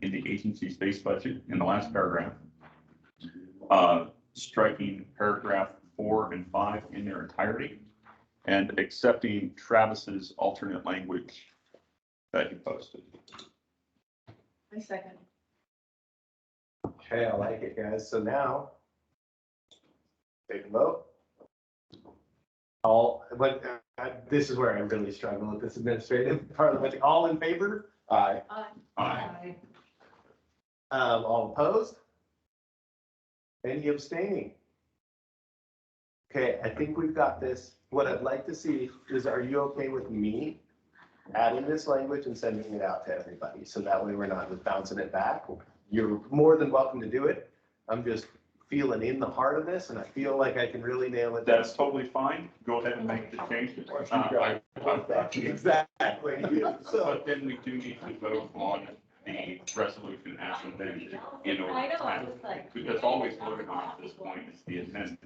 in the agency's base budget in the last paragraph, striking paragraph 4 and 5 in their entirety, and accepting Travis's alternate language that he posted. I second. okay, I like it, guys. So now take a vote. This is where I really struggle with this administrative parliament. All in favor? Aye. Aye. All opposed? Any abstaining? Okay, I think we've got this. What I'd like to see is, are you okay with me adding this language and sending it out to everybody? So that way we're not just bouncing it back. You're more than welcome to do it. I'm just feeling in the heart of this and I feel like I can really nail it. That's totally fine. Go ahead and make the changes. Exactly. So, But then we do need to vote on the resolution as amended in order. I know, to I pass was it. like- Because all we've voted on at this point is the amendment.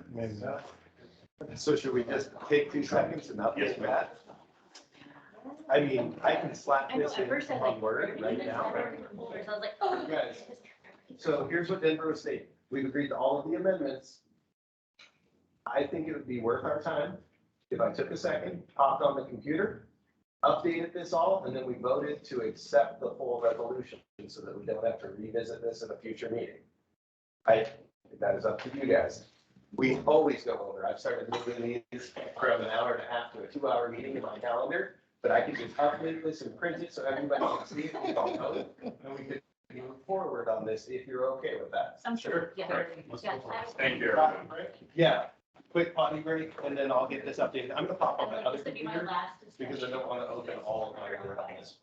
so should we just take 2 seconds and Yes, update ma'am. that? I mean, I can slap I know, this at first I in was on like, Word right now. I was like, oh. Guys, so here's what Denver was saying. We've agreed to all of the amendments. I think it would be worth our time if I took a second, hopped on the computer, updated this all, and then we voted to accept the full resolution so that we don't have to revisit this in a future meeting. That is up to you guys. We always go over. I've started moving these from an hour and a half to a 2-hour meeting in my calendar, but I can just update this and print it so everybody can see it, we all know it, and we can move forward on this if you're okay with that. I'm sure, yeah. Let's Yeah, go for it. I was- Thank you. Yeah, quick potty break, and then I'll get this updated. I'm gonna pop on my other This would be my computer last because I discussion. don't want to open all of my other files.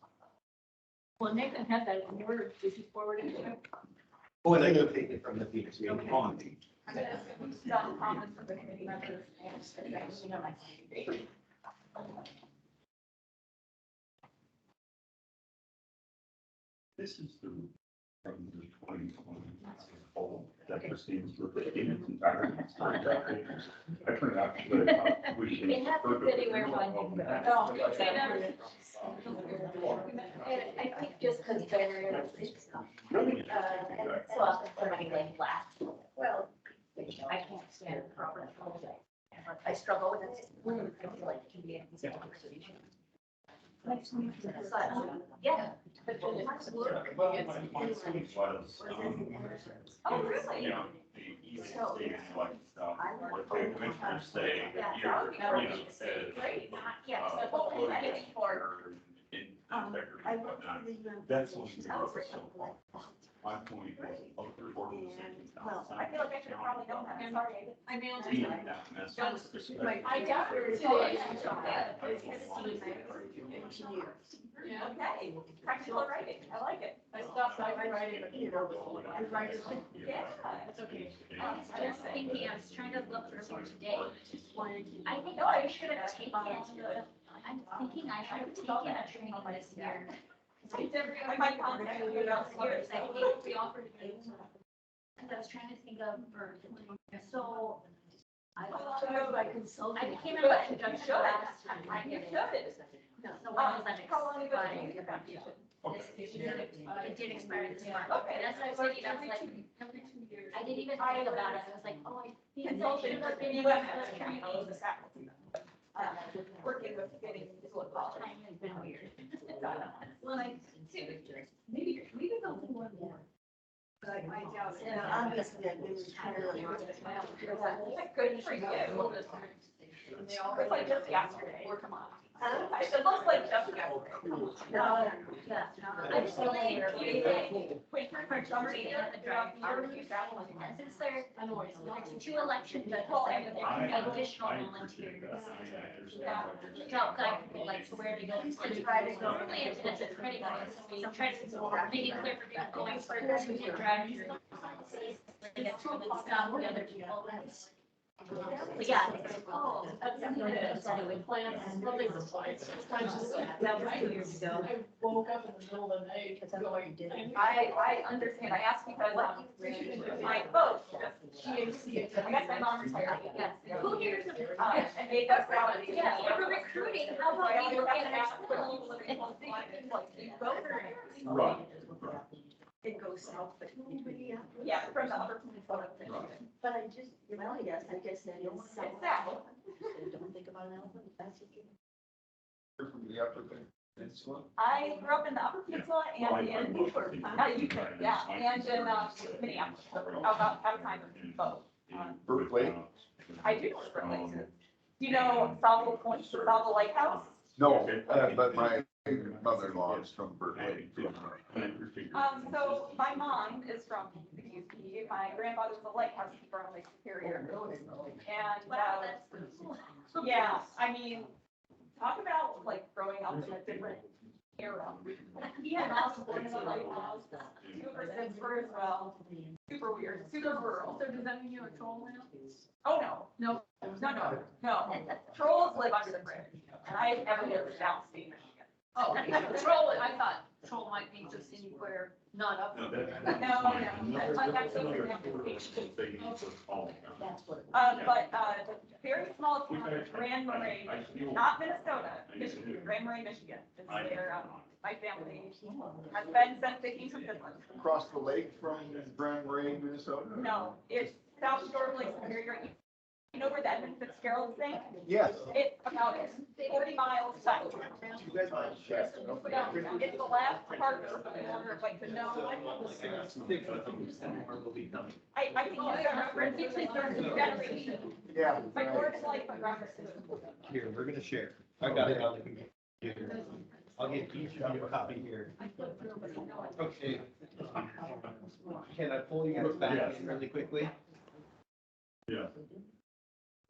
Well, Nathan had that in Word, did you forward it to him? Oh, and I go take it from the Peters meeting Okay. on. Got comments from the committee members and, you know, like. This is the, from the 2020 poll that proceeds with the in its entirety. I turned out to, we should. It happens anywhere when you go. No, I think just because they're, so often somebody like laughs. Well, I can't stand proper. struggle with it. I feel like it can be an easy conversation. Yeah. But then it's work. Oh, really? You know, the easy thing is like stuff, what the commissioners say, Great. Yeah. uh, Well, I get it for. in integrity I and worked whatnot. for the. That's what we do. Oh, So my point was, of the organization. Well, I feel like I should have probably known that. I'm sorry. I mailed Being it. that message. I got her today. Yeah. Okay, practical writing, I like it. I stopped by writing, but you know, I write it. Yeah. It's okay. Just thinking, I was trying to look earlier today. I think No, I I should have taken, I'm thinking I should have taken a training this year. I might contact you about years. We offered it. Cause I was trying to think of, so. I became a budget judge last time I did it. So when was that How long ago did you expired? get back to you? It did expire this month. Okay. That's what I was thinking, I was like, I didn't even think about it, I was like, oh, I. Consulting, UMS training, this faculty. Working with getting to a college. Time has been weird. Well, I, maybe, we could go through one more. But I doubt it. Yeah, obviously, I've been retired. Good for you. They all. It's like just yesterday. Come on. It looks like just yesterday. No, yeah, no, I just feel like, Wait for somebody to drive your travel. and since there's I'm always. two election judges, there are additional volunteers. Job guy, like, where to go, to try to go, normally it's pretty nice, so try to make it clear for people going further to get drivers. Get through the stuff with other people, that's. But yeah, it's, oh, that's anyway, plans, lovely replies. That was 2 years ago. I woke up in the middle of the night going. I understand. I asked because, my folks, EAC. I guess my mom retired. Yeah. Who hears of it? And they go out. Yeah, for recruiting, how about we look at it? Right. It goes south, but. Yeah, from the upper Minnesota. But I just, well, yes, I guess that is. south. It's south. Don't think about an elephant, that's what you. From the upper peninsula. I grew up in the upper peninsula and in, yeah, and in Minneapolis, about half time of both. Berkeley? I do know where Berkeley is. Do you know Salvo Point, Salvo Lighthouse? No, but my mother-in-law is from Berkeley. So my mom is from the UP. My grandfather was a lighthouse keeper on Lake Superior. And, Wow, that's cool. yeah, I mean, talk about like growing up in a different era. He had also born in a lighthouse, super super as well, super weird, super rural. So does that mean you're a troll now? Oh, no, no. Trolls live under the bridge, and I never lived downstate Michigan. Oh, troll, I thought troll might be just anywhere not up. No, that's like actually an application. But very small town, Grand Marais, not Minnesota, Michigan, Grand Marais, Michigan. Is where my family has been since they came from Finland. Across the lake from Grand Marais, Minnesota? No, it's south shore of Lake Superior. You know where the Edmund Fitzgerald thing? Yes. It's about 40 miles south. You guys might share. It's the last part of the border, like the no. I think it's a reference to the third generation. Yeah. My word's like a reference. Here, we're gonna share. I got it on the computer. I'll get each of you a copy here. Okay. Can I pull you guys back in really quickly? Yeah.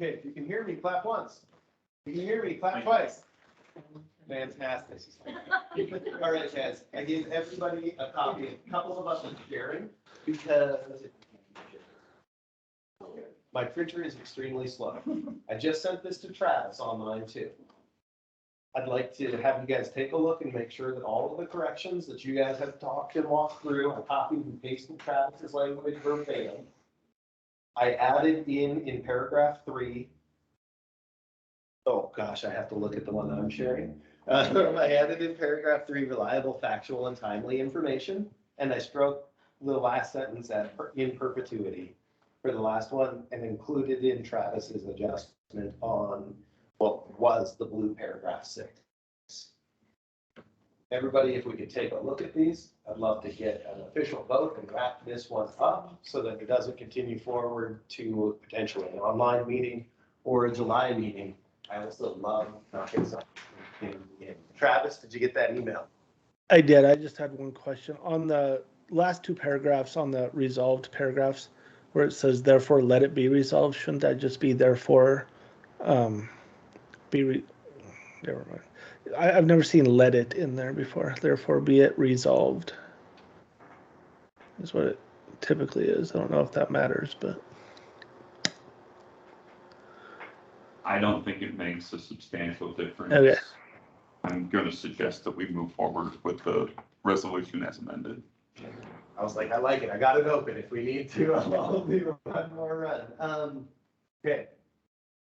Okay, if you can hear me, clap once. If you can hear me, clap twice. Fantastic. All right, guys, I gave everybody a copy. A couple of us are sharing because my printer is extremely slow. I just sent this to Travis online too. I'd like to have you guys take a look and make sure that all of the corrections that you guys have talked and walked through, I copied and pasted Travis's language verbatim. I added in paragraph 3. Oh, gosh, I have to look at the one that I'm sharing. I added in paragraph 3, reliable, factual, and timely information. And I struck the last sentence at in perpetuity. for the last one and included in Travis's adjustment on what was the blue paragraph 6. Everybody, if we could take a look at these, I'd love to get an official vote and wrap this one up so that it doesn't continue forward to potentially an online meeting or a July meeting. I also love knocking something in. Travis, did you get that email? I did. I just had one question on the last two paragraphs on the resolved paragraphs where it says therefore let it be resolved. Shouldn't that just be therefore never mind. I've never seen let it in there before. Therefore be it resolved. Is what it typically is. I don't know if that matters, but I don't think it makes a substantial difference. Okay. I'm going to suggest that we move forward with the resolution as amended. I was like, I like it. I got it open. If we need to, I'll do one more run. Okay.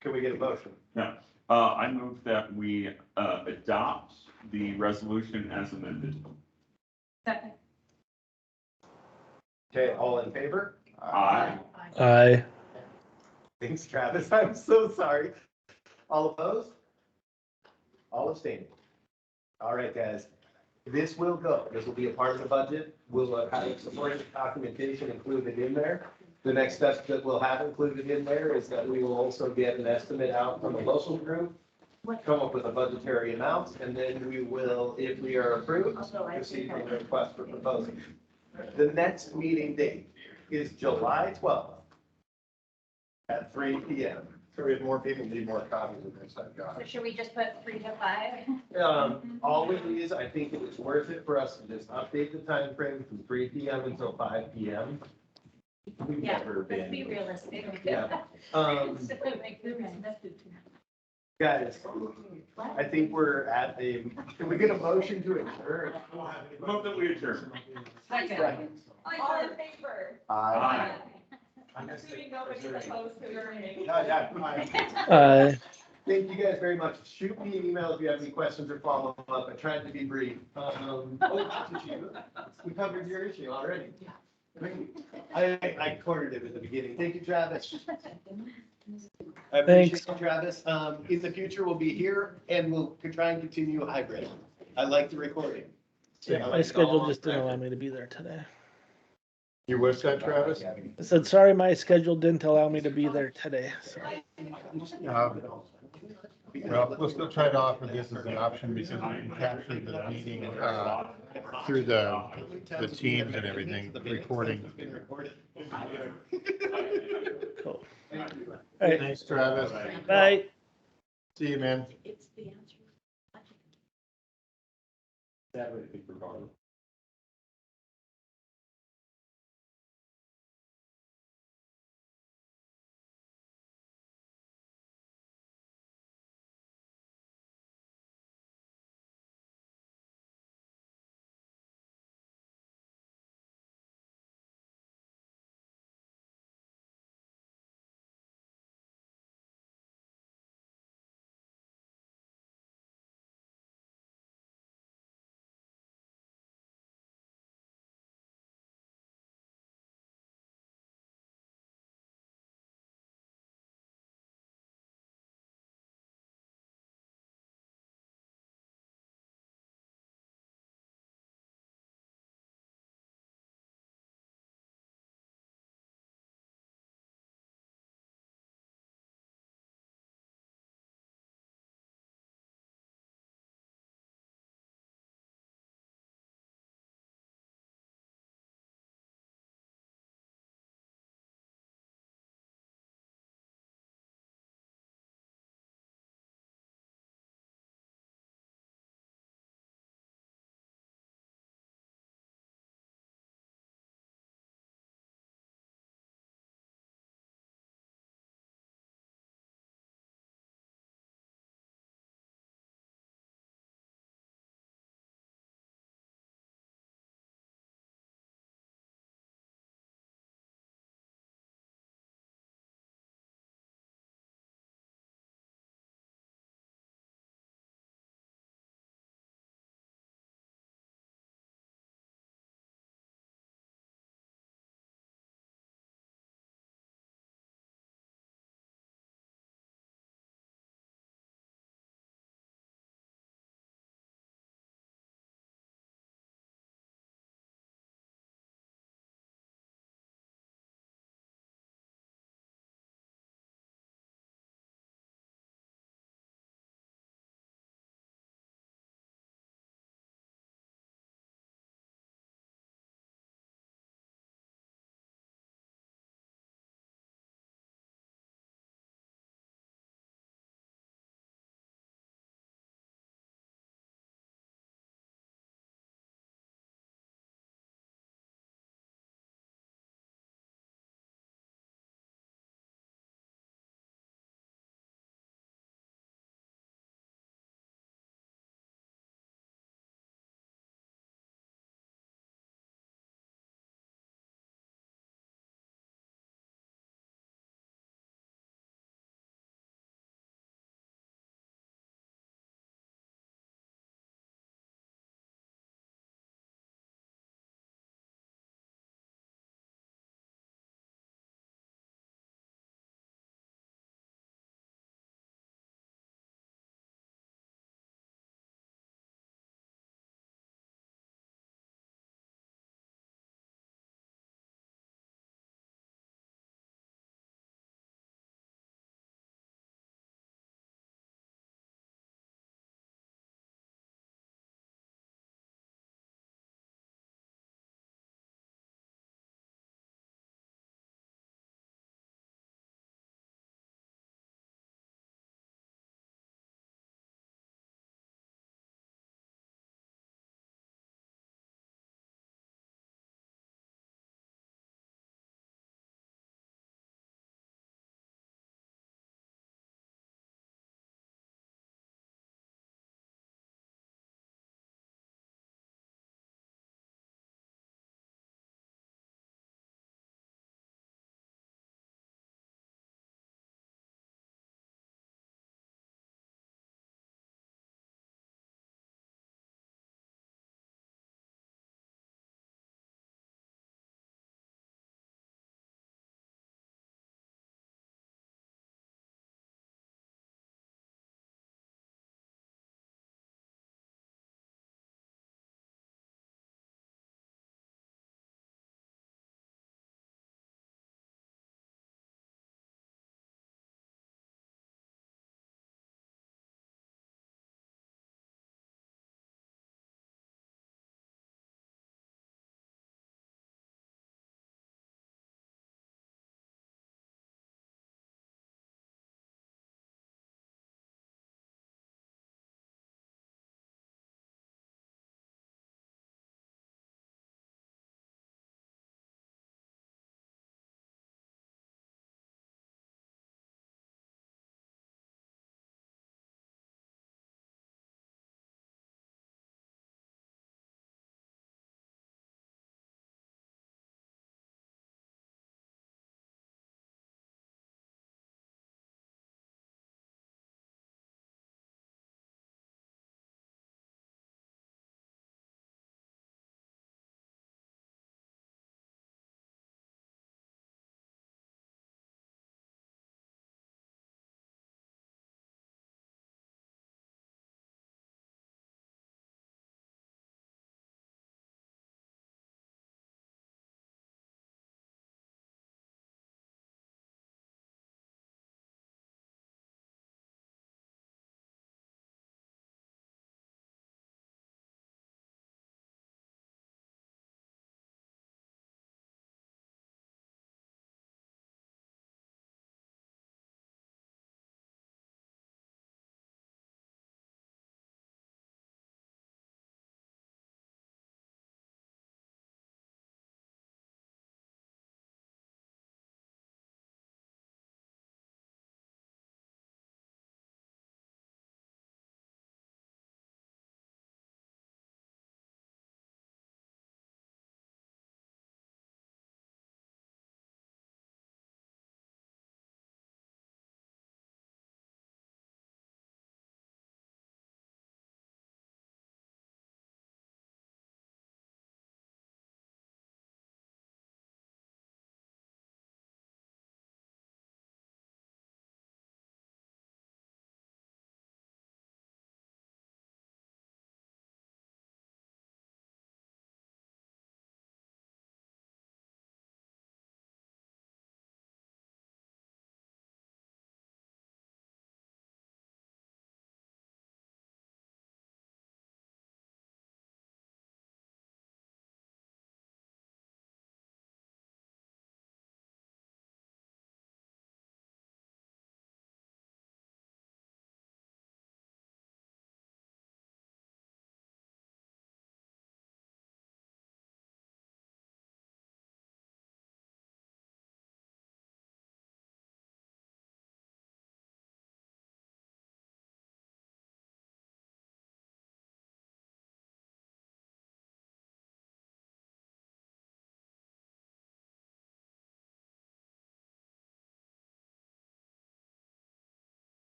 Can we get a motion? Yeah. I move that we adopt the resolution as amended. Second. Okay, all in favor? Aye. I Thanks, Travis. I'm so sorry. All opposed? All abstaining. All right, guys. This will go. This will be a part of the budget. We'll have supporting documentation included in there. The next step that we'll have included in there is that we will also get an estimate out from the local group, come up with a budgetary amount, and then we will, if we are approved, proceed with the request for proposal. The next meeting date is July 12th at 3 p.m. So we have more people need more copies of this, I've got So it. should we just put 3 to 5? All it is, I think it is worth it for us to just update the time frame from 3 p.m. until 5 p.m. We've Yeah, never let's be been. realistic. Yeah. Make them accepted. Guys, I think we're at a, can we get a motion to adjourn? Move that we adjourn. Second. All in favor? Aye. Assuming nobody's opposed to adjourning. Yeah. Thank you guys very much. Shoot me an email if you have any questions or follow up. I tried to be brief. We covered your issue already. I cornered it at the beginning. Thank you, Travis. I appreciate you, Travis. In the future, we'll be here and we'll try and continue hybrid. I like the recording. my schedule just didn't allow me to be there today. You wish that, Travis? I said sorry, my schedule didn't allow me to be there today. So. Well, we'll still try to offer this as an option because we can capture the meeting through the Teams and everything, recording. Cool. All right. Thanks, Travis. Bye. See you, man. It's the answer. That would be regardless.